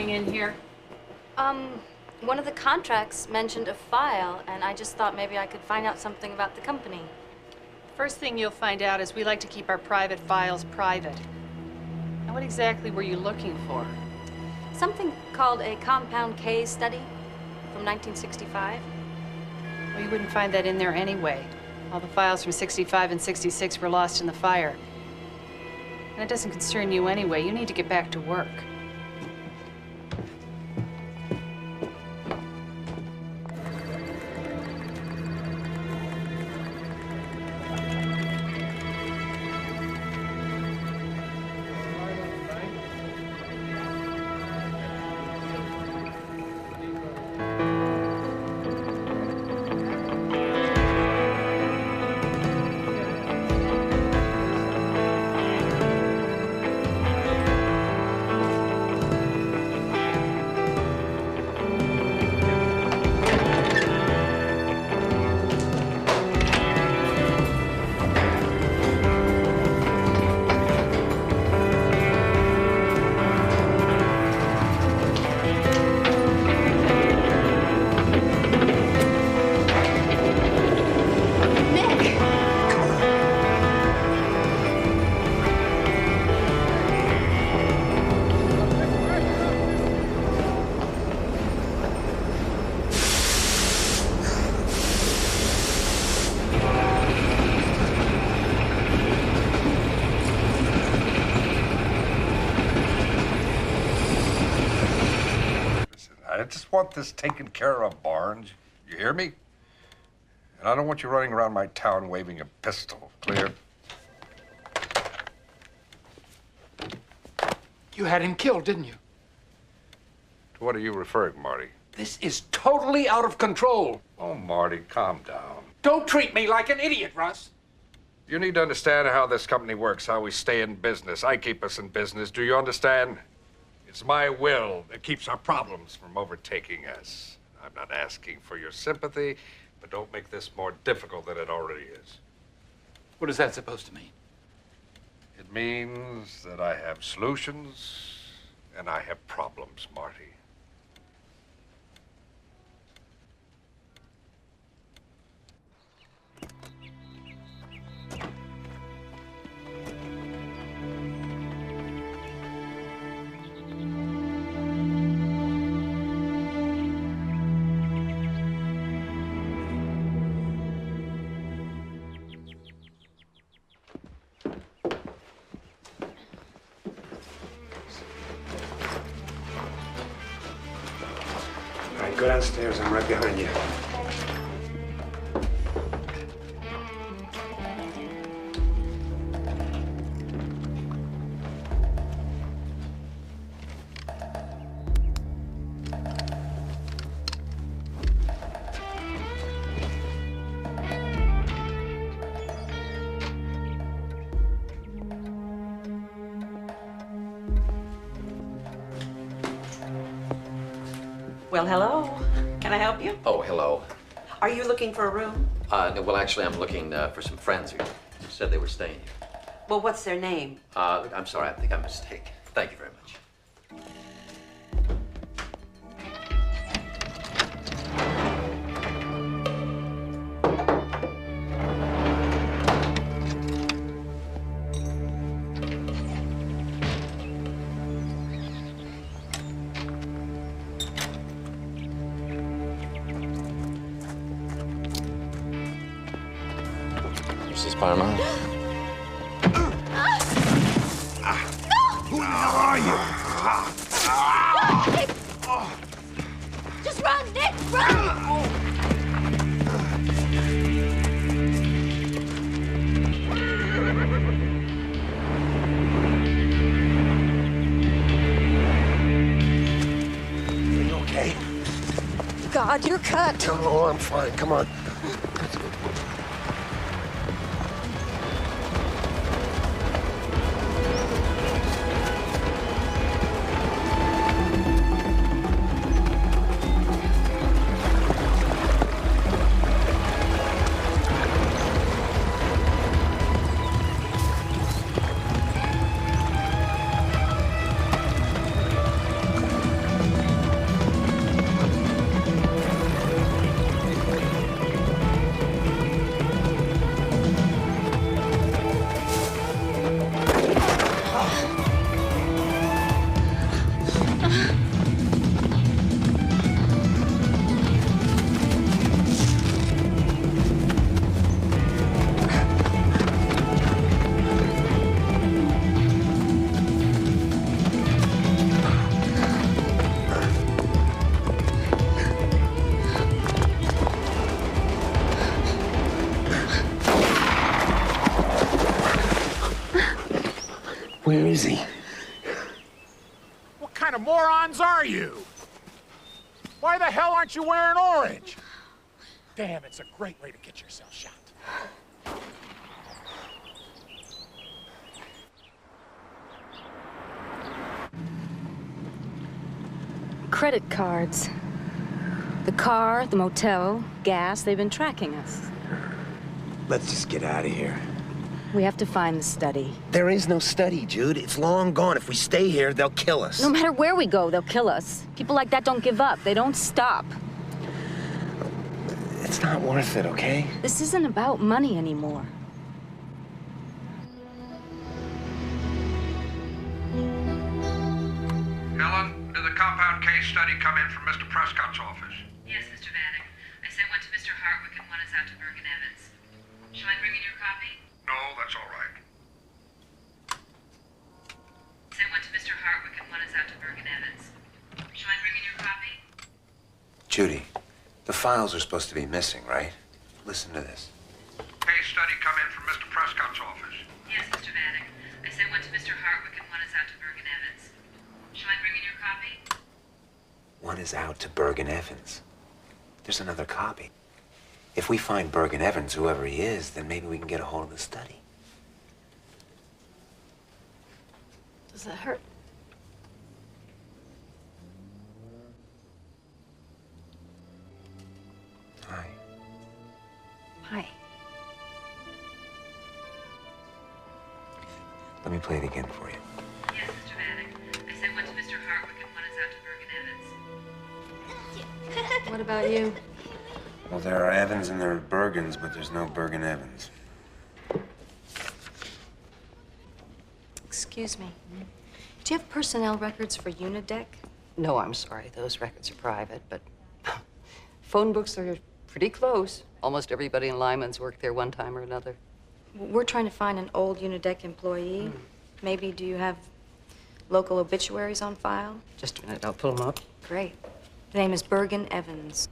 In here? One of the contracts mentioned a file, and I just thought maybe I could find out something about the company. First thing you'll find out is we like to keep our private files private. Now, what exactly were you looking for? Something called a compound K study from 1965. Well, you wouldn't find that in there anyway. All the files from 65 and 66 were lost in the fire. And it doesn't concern you anyway. You need to get back to work. I just want this taken care of, Barnes. You hear me? And I don't want you running around my town waving a pistol. Clear? You had him killed, didn't you? To what are you referring, Marty? This is totally out of control. Oh, Marty, calm down. Don't treat me like an idiot, Russ. You need to understand how this company works, how we stay in business. I keep us in business. Do you understand? It's my will that keeps our problems from overtaking us. I'm not asking for your sympathy, but don't make this more difficult than it already is. What is that supposed to mean? It means that I have solutions and I have problems, Marty. Go downstairs. I'm right behind you. Well, hello. Can I help you? Oh, hello. Are you looking for a room? No, well, actually, I'm looking for some friends who said they were staying here. Well, what's their name? I'm sorry, I think I'm mistaken. Thank you very much. Mrs. Parma? Who the hell are you? Nick! Just run, Nick! Run! Are you okay? God, you're cut. No, I'm fine. Come on. Where is he? What kind of morons are you? Why the hell aren't you wearing orange? Damn, it's a great way to get yourself shot. Credit cards. The car, the motel, gas, they've been tracking us. Let's just get out of here. We have to find the study. There is no study, Jude. It's long gone. If we stay here, they'll kill us. No matter where we go, they'll kill us. People like that don't give up. They don't stop. It's not worth it, okay? This isn't about money anymore. Helen, did the compound case study come in from Mr. Prescott's office? Yes, Mr. Vanek. I sent one to Mr. Hartwick and one is out to Bergen Evans. Shall I bring in your copy? No, that's all right. Sent one to Mr. Hartwick and one is out to Bergen Evans. Shall I bring in your copy? Judy, the files are supposed to be missing, right? Listen to this. Case study come in from Mr. Prescott's office. Yes, Mr. Vanek. I sent one to Mr. Hartwick and one is out to Bergen Evans. Shall I bring in your copy? One is out to Bergen Evans. There's another copy. If we find Bergen Evans, whoever he is, then maybe we can get a hold of the study. Does that hurt? Hi. Hi. Let me play it again for you. Yes, Mr. Vanek. I sent one to Mr. Hartwick and one is out to Bergen Evans. What about you? Well, there are Evans and there are Bergens, but there's no Bergen Evans. Excuse me. Do you have personnel records for Unideck? No, I'm sorry. Those records are private, but phone books are pretty close. Almost everybody in Lyman's worked there one time or another. We're trying to find an old Unideck employee. Maybe do you have local obituaries on file? Just a minute, I'll pull them up. Great. The name is Bergen Evans.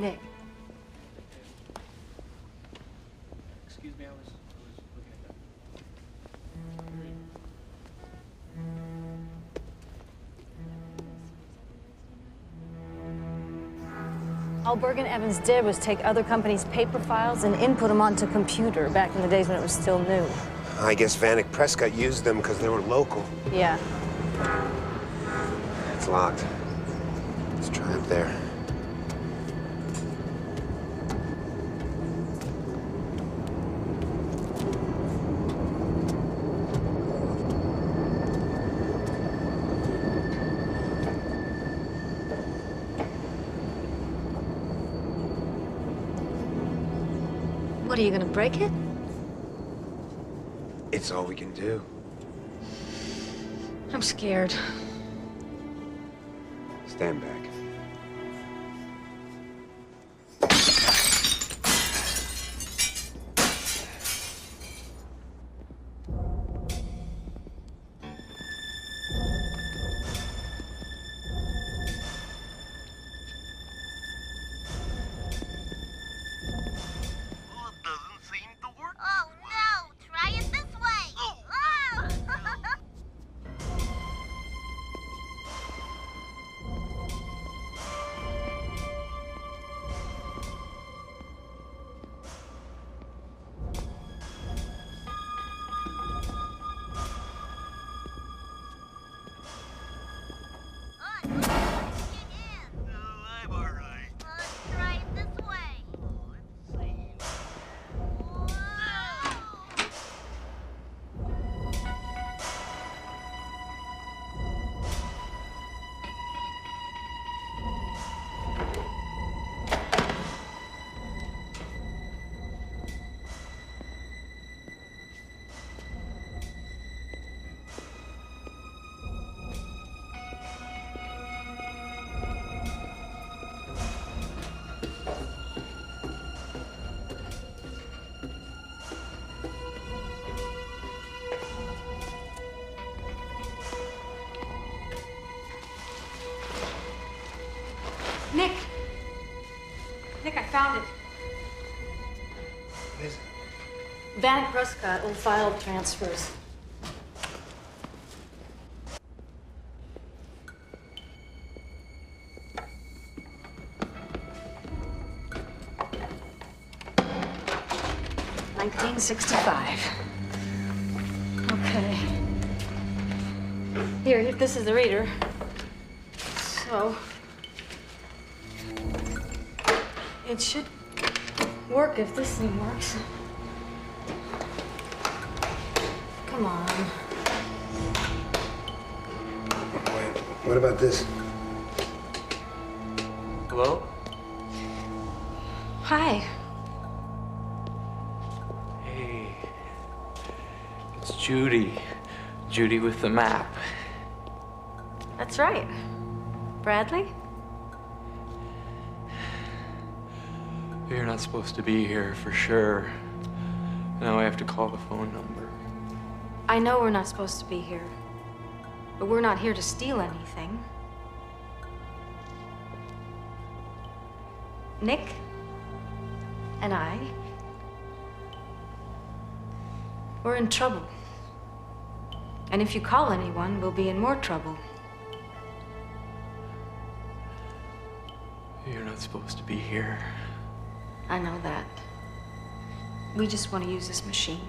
Nick. Excuse me, I was looking at that. All Bergen Evans did was take other companies' paper files and input them onto a computer back in the days when it was still new. I guess Vanek Prescott used them because they were local. Yeah. It's locked. Let's try up there. What, are you gonna break it? It's all we can do. I'm scared. Stand back. Oh no! Try it this way! Oh. Try it this way. Nick! Nick, I found it. What is it? Vanek Prescott, old file transfers. $1965. Okay. Here, this is the reader. So, it should work if this thing works. Come on. Wait, what about this? Hello? Hi. Hey. It's Judy. Judy with the map. That's right. Bradley? You're not supposed to be here for sure. Now I have to call the phone number. I know we're not supposed to be here, but we're not here to steal anything. Nick and I, we're in trouble. And if you call anyone, we'll be in more trouble. You're not supposed to be here. I know that. We just want to use this machine.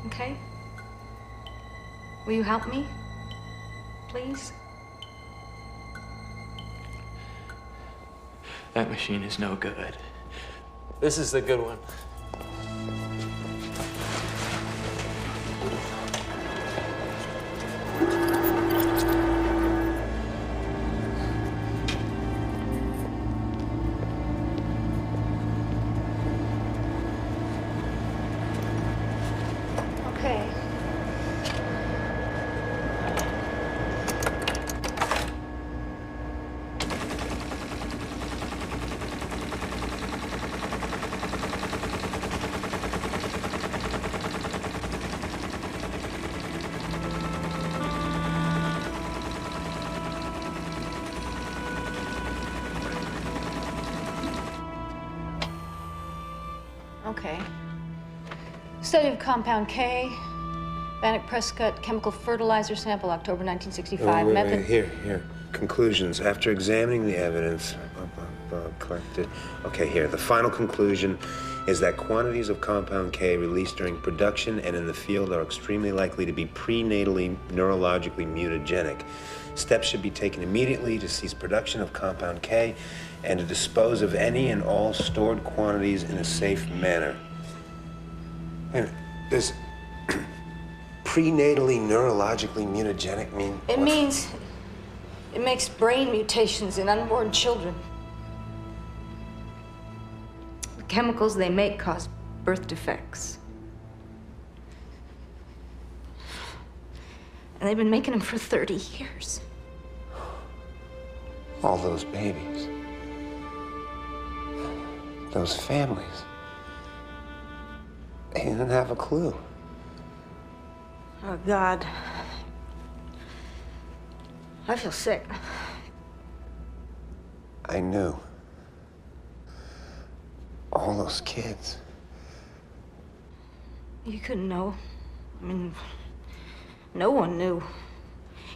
Okay? Will you help me? Please? That machine is no good. This is the good one. Okay. Okay. Study of compound K, Vanek Prescott chemical fertilizer sample, October 1965. Method. Here. Conclusions. After examining the evidence, collected. Okay, here. The final conclusion is that quantities of compound K released during production and in the field are extremely likely to be prenatally neurologically mutagenic. Steps should be taken immediately to cease production of compound K and to dispose of any and all stored quantities in a safe manner. And does prenatally neurologically mutagenic mean? It means it makes brain mutations in unborn children. The chemicals they make cause birth defects. And they've been making them for 30 years. All those babies. Those families. They didn't have a clue. Oh, God. I feel sick. I knew. All those kids. You couldn't know. I mean, no one knew.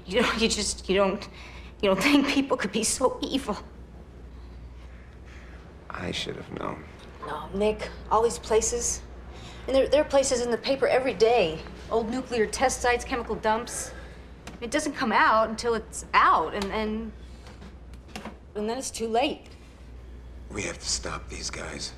You don't think people could be so evil. I should have known. No, Nick, all these places. And there are places in the paper every day. Old nuclear test sites, chemical dumps. It doesn't come out until it's out, and then it's too late. We have to stop these guys.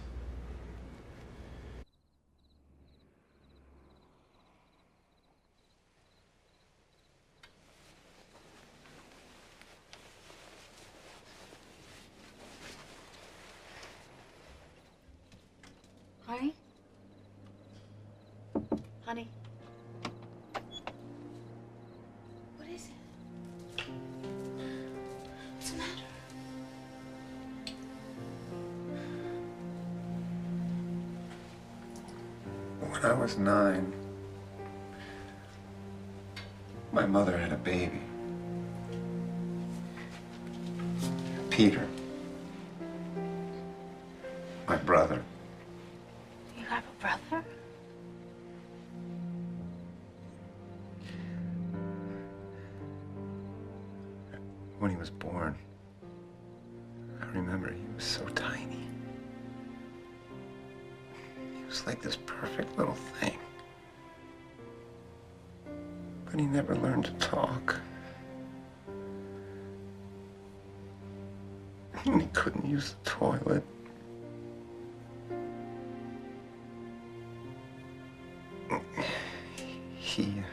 Honey? Honey? What is it? What's the matter? When I was 9, my mother had a baby. Peter. My brother. You have a brother? When he was born, I remember he was so tiny. He was like this perfect little thing. But he never learned to talk. And he couldn't use the toilet. He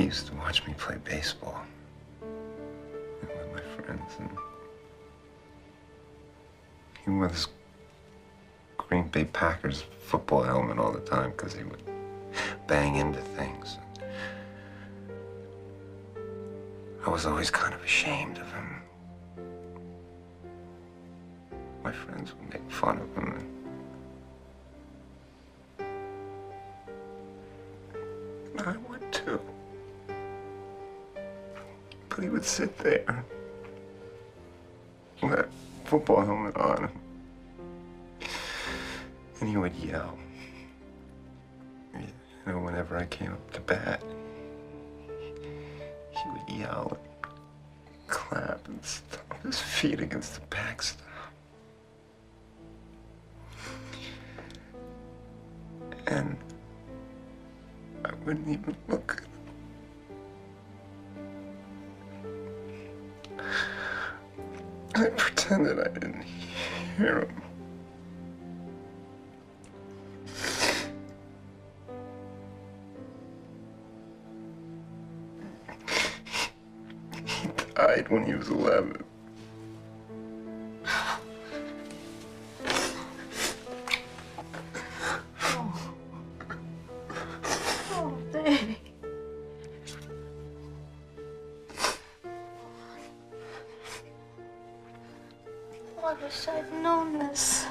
used to watch me play baseball with my friends, and he wore this Green Bay Packers football helmet all the time because he would bang into things. I was always kind of ashamed of him. My friends would make fun of him. And I would too. But he would sit there with that football helmet on him. And he would yell. You know, whenever I came up to bat, he would yell and clap and stomp his feet against the backstop. And I wouldn't even look at him. I pretended I didn't hear him. He died when he was 11. Oh, baby. I wish I'd known this.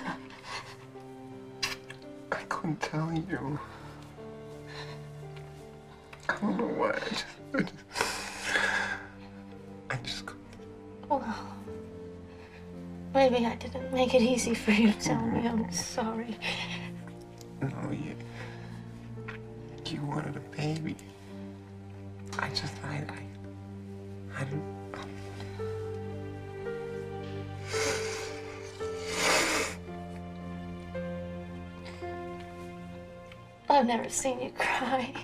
I couldn't tell you. I don't know why. I just couldn't. Oh. Baby, I didn't make it easy for you to tell me. I'm sorry. No, you wanted a baby. I didn't. I've never seen you cry.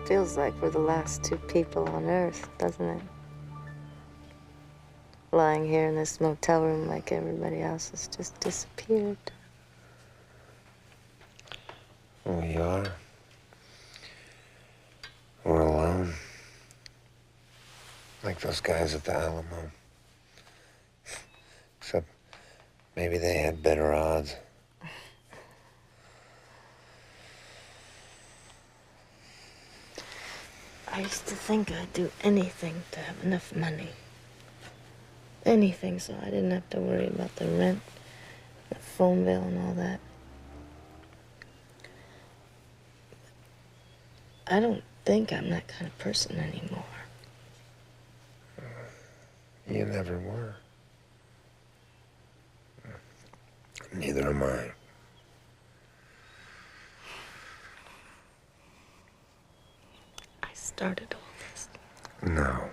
Feels like we're the last two people on Earth, doesn't it? Lying here in this motel room like everybody else has just disappeared. We are. We're alone. Like those guys at the Alamo. Except maybe they had better odds. I used to think I'd do anything to have enough money. Anything so I didn't have to worry about the rent, the phone bill, and all that. I don't think I'm that kind of person anymore. You never were. Neither am I. I started all this. No,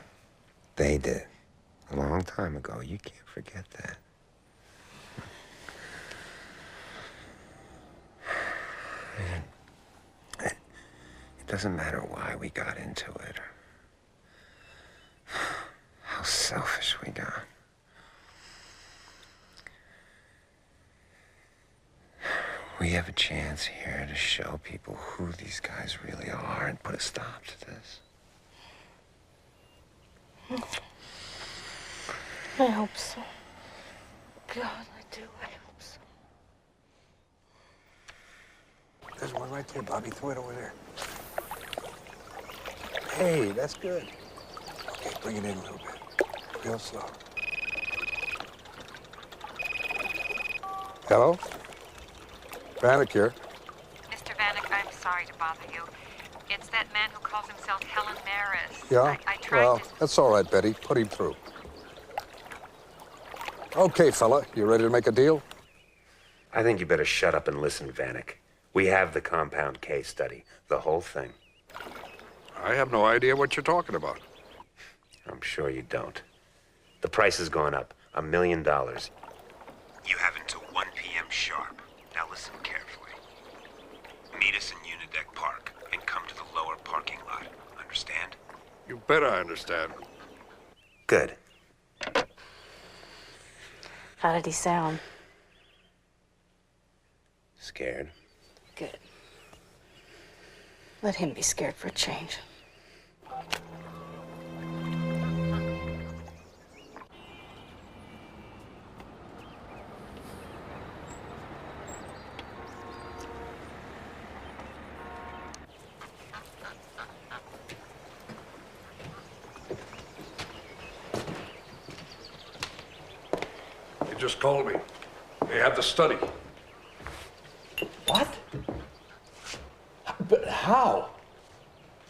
they did. A long time ago. You can't forget that. It doesn't matter why we got into it or how selfish we got. We have a chance here to show people who these guys really are and put a stop to this. I hope so. God, I do. I hope so. There's one right there, Bobby. Throw it over there. Hey, that's good. Okay, bring it in a little bit. Real slow. Hello? Vanek here. Mr. Vanek, I'm sorry to bother you. It's that man who calls himself Helen Maris. Yeah? I tried Well, to... that's all right, Betty. Put him through. Okay, fella. You ready to make a deal? I think you better shut up and listen, Vanek. We have the compound case study, the whole thing. I have no idea what you're talking about. I'm sure you don't. The price has gone up, $1 million. You have until 1 p.m. sharp. Now listen carefully. Meet us in Unideck Park and come to the lower parking lot. Understand? You better understand. Good. How did he sound? Scared? Good. Let him be scared for a change. You just called me. They have the study. What? But how?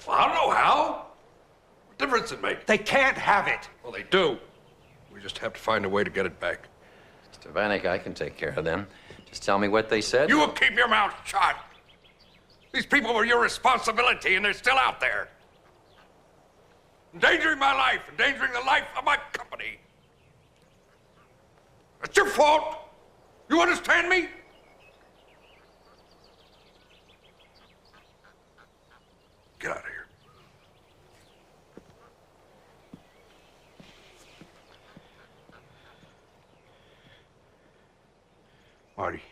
Well, I don't know how. What difference it make? They can't have it. Well, they do. We just have to find a way to get it back. Mr. Vanek, I can take care of them. Just tell me what they said. You will keep your mouth shut. These people were your responsibility, and they're still out there. Endangering my life, endangering the life of my company. It's your fault. You understand me? Get out of here. Marty.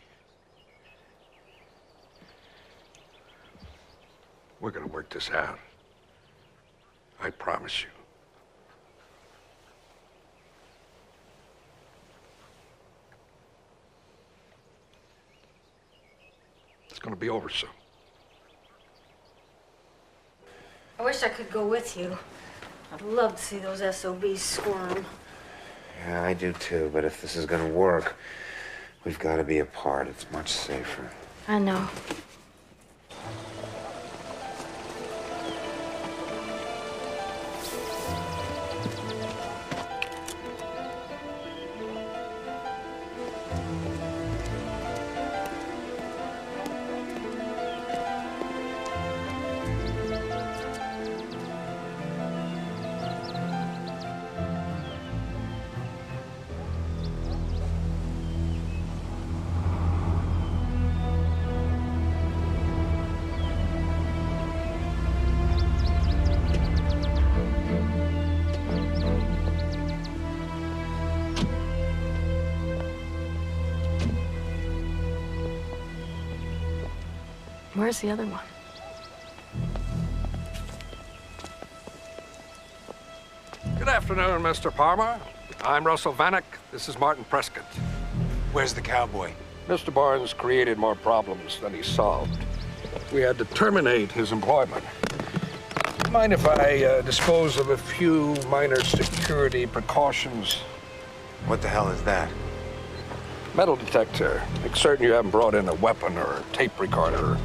We're gonna work this out. I promise you. It'll be over soon. I wish I could go with you. I'd love to see those SOBs squirm. Yeah, I do too, but if this is gonna work, we've got to be apart. It's much safer. I know. Where's the other one? Good afternoon, Mr. Palmer. I'm Russell Vanek. This is Martin Prescott. Where's the cowboy? Mr. Barnes created more problems than he solved. We had to terminate his employment. Mind if I dispose of a few minor security precautions? What the hell is that? Metal detector. Make certain you haven't brought in a weapon or a tape recorder.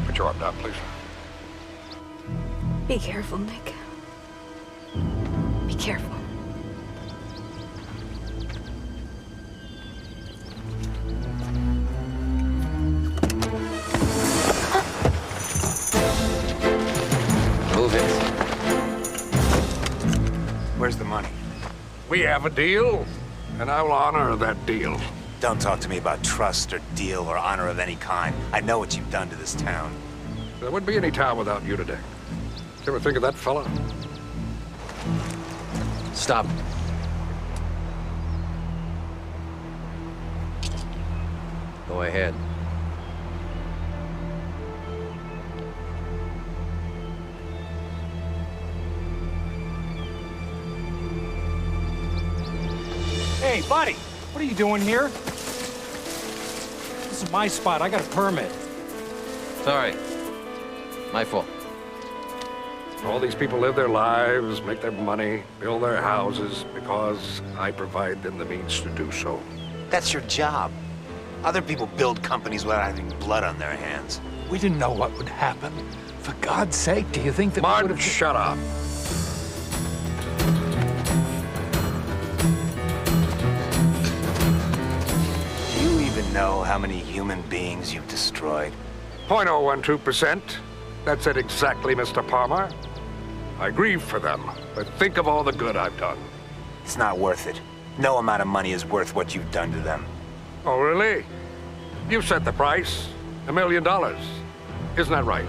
Put your arm down, please. Be careful, Nick. Be careful. Move it. Where's the money? We have a deal, and I will honor that deal. Don't talk to me about trust or deal or honor of any kind. I know what you've done to this town. There wouldn't be any town without you today. You ever think of that fella? Stop. Go ahead. Hey, buddy, what are you doing here? This is my spot. I got a permit. Sorry. My fault. All these people live their lives, make their money, build their houses because I provide them the means to do so. That's your job. Other people build companies without having blood on their hands. We didn't know what would happen. For God's sake, do you think that Martin, we would have... shut up. Do you even know how many human beings you've destroyed? 0.012%. That's it exactly, Mr. Palmer. I grieve for them, but think of all the good I've done. It's not worth it. No amount of money is worth what you've done to them. Oh, really? You set the price. $1 million. Isn't that right?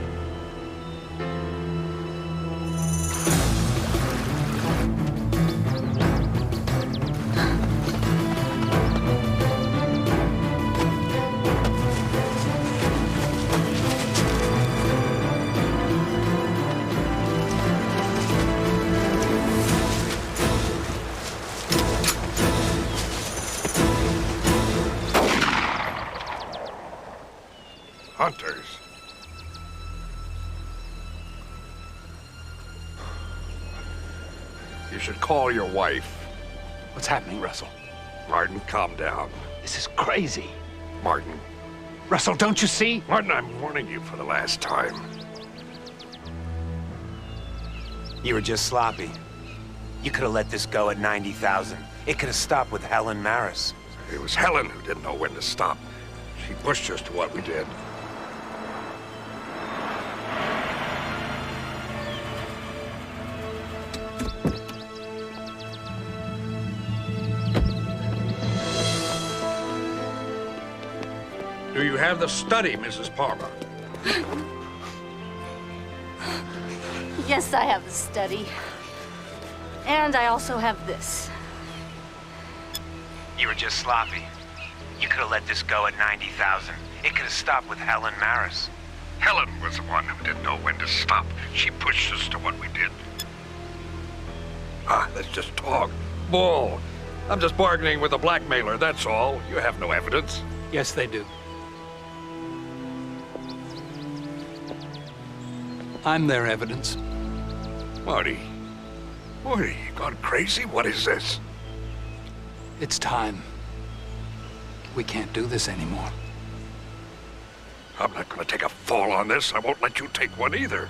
Hunters. You should call your wife. What's happening, Russell? Martin, calm down. This is crazy. Martin. Russell, don't you see? Martin, I'm warning you for the last time. You were just sloppy. You could have let this go at 90,000. It could have stopped with Helen Maris. It was Helen who didn't know when to stop. She pushed us to what we did. Do you have the study, Mrs. Palmer? Yes, I have the study. And I also have this. You were just sloppy. You could have let this go at 90,000. It could have stopped with Helen Maris. Helen was the one who didn't know when to stop. She pushed us to what we did. Let's just talk. Bull. I'm just bargaining with a blackmailer, that's all. You have no evidence. Yes, they do. I'm their evidence. Marty, you gone crazy? What is this? It's time. We can't do this anymore. I'm not gonna take a fall on this. I won't let you take one either.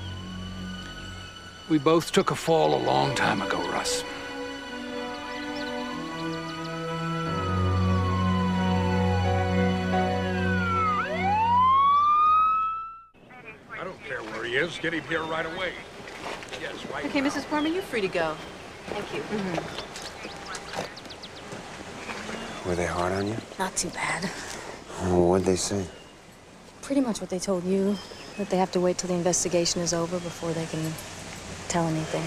We both took a fall a long time ago, Russ. I don't care where he is. Get him here right away. Yes, right. Okay, Mrs. Parma, you're free to go. Thank you. Were they hard on you? Not too bad. What'd they say? Pretty much what they told you, that they have to wait till the investigation is over before they can tell anything.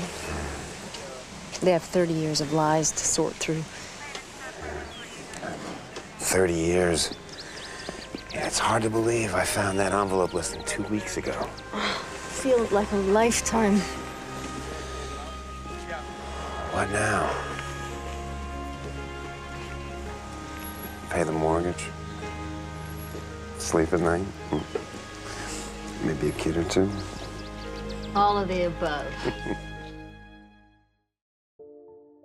They have 30 years of lies to sort through. 30 years. Yeah, it's hard to believe I found that envelope less than 2 weeks ago. Feel like a lifetime. What now? Pay the mortgage? Sleep at night? Maybe a kid or two? All of the above.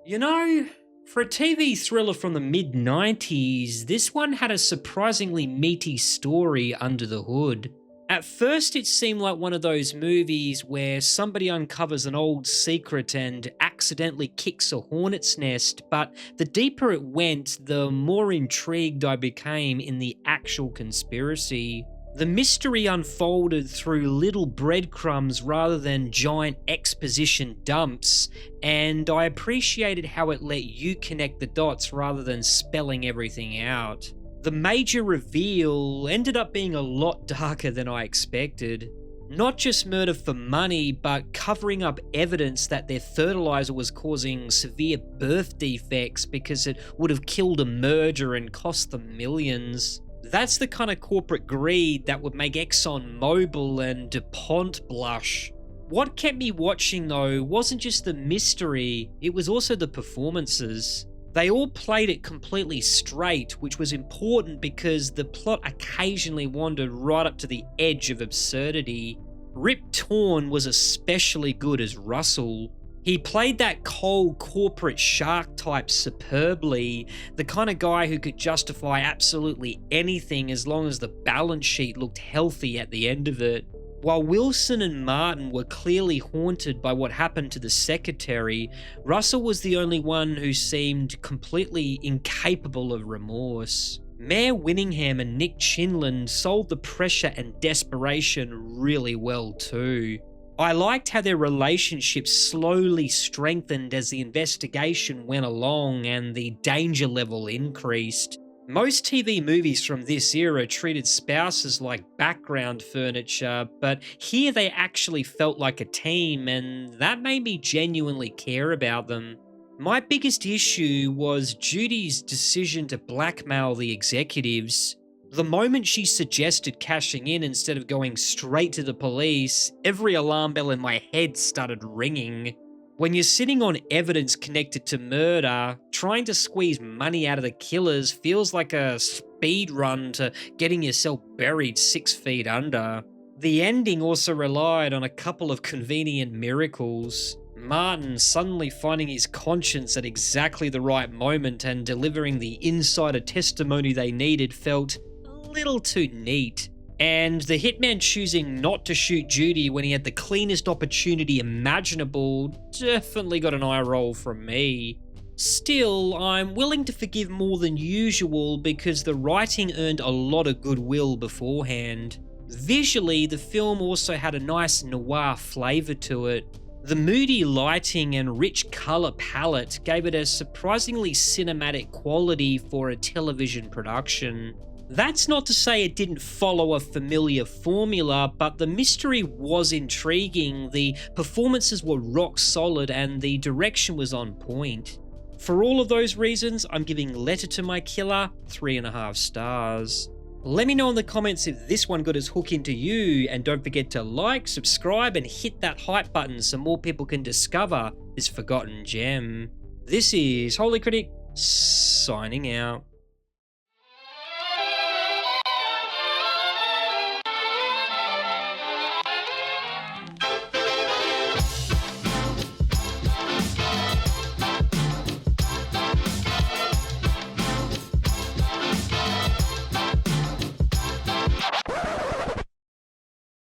You know, for a TV thriller from the mid-90s, this one had a surprisingly meaty story under the hood. At first, it seemed like one of those movies where somebody uncovers an old secret and accidentally kicks a hornet's nest, but the deeper it went, the more intrigued I became in the actual conspiracy. The mystery unfolded through little breadcrumbs rather than giant exposition dumps, and I appreciated how it let you connect the dots rather than spelling everything out. The major reveal ended up being a lot darker than I expected. Not just murder for money, but covering up evidence that their fertilizer was causing severe birth defects because it would have killed a murderer and cost them millions. That's the kind of corporate greed that would make ExxonMobil and DuPont blush. What kept me watching though wasn't just the mystery, it was also the performances. They all played it completely straight, which was important because the plot occasionally wandered right up to the edge of absurdity. Rip Torn was especially good as Russell. He played that cold corporate shark type superbly, the kind of guy who could justify absolutely anything as long as the balance sheet looked healthy at the end of it. While Wilson and Martin were clearly haunted by what happened to the secretary, Russell was the only one who seemed completely incapable of remorse. Mare Winningham and Nick Chinlund sold the pressure and desperation really well too. I liked how their relationship slowly strengthened as the investigation went along and the danger level increased. Most TV movies from this era treated spouses like background furniture, but here they actually felt like a team, and that made me genuinely care about them. My biggest issue was Judy's decision to blackmail the executives. The moment she suggested cashing in instead of going straight to the police, every alarm bell in my head started ringing. When you're sitting on evidence connected to murder, trying to squeeze money out of the killers feels like a speed run to getting yourself buried 6 feet under. The ending also relied on a couple of convenient miracles. Martin suddenly finding his conscience at exactly the right moment and delivering the insider testimony they needed felt a little too neat. And the hitman choosing not to shoot Judy when he had the cleanest opportunity imaginable definitely got an eye roll from me. Still, I'm willing to forgive more than usual because the writing earned a lot of goodwill beforehand. Visually, the film also had a nice noir flavour to it. The moody lighting and rich colour palette gave it a surprisingly cinematic quality for a television production. That's not to say it didn't follow a familiar formula, but the mystery was intriguing, the performances were rock solid, and the direction was on point. For all of those reasons, I'm giving Letter to My Killer 3.5 stars. Let me know in the comments if this one got its hook into you, and don't forget to like, subscribe, and hit that hype button so more people can discover this forgotten gem. This is Holy Critic, signing out.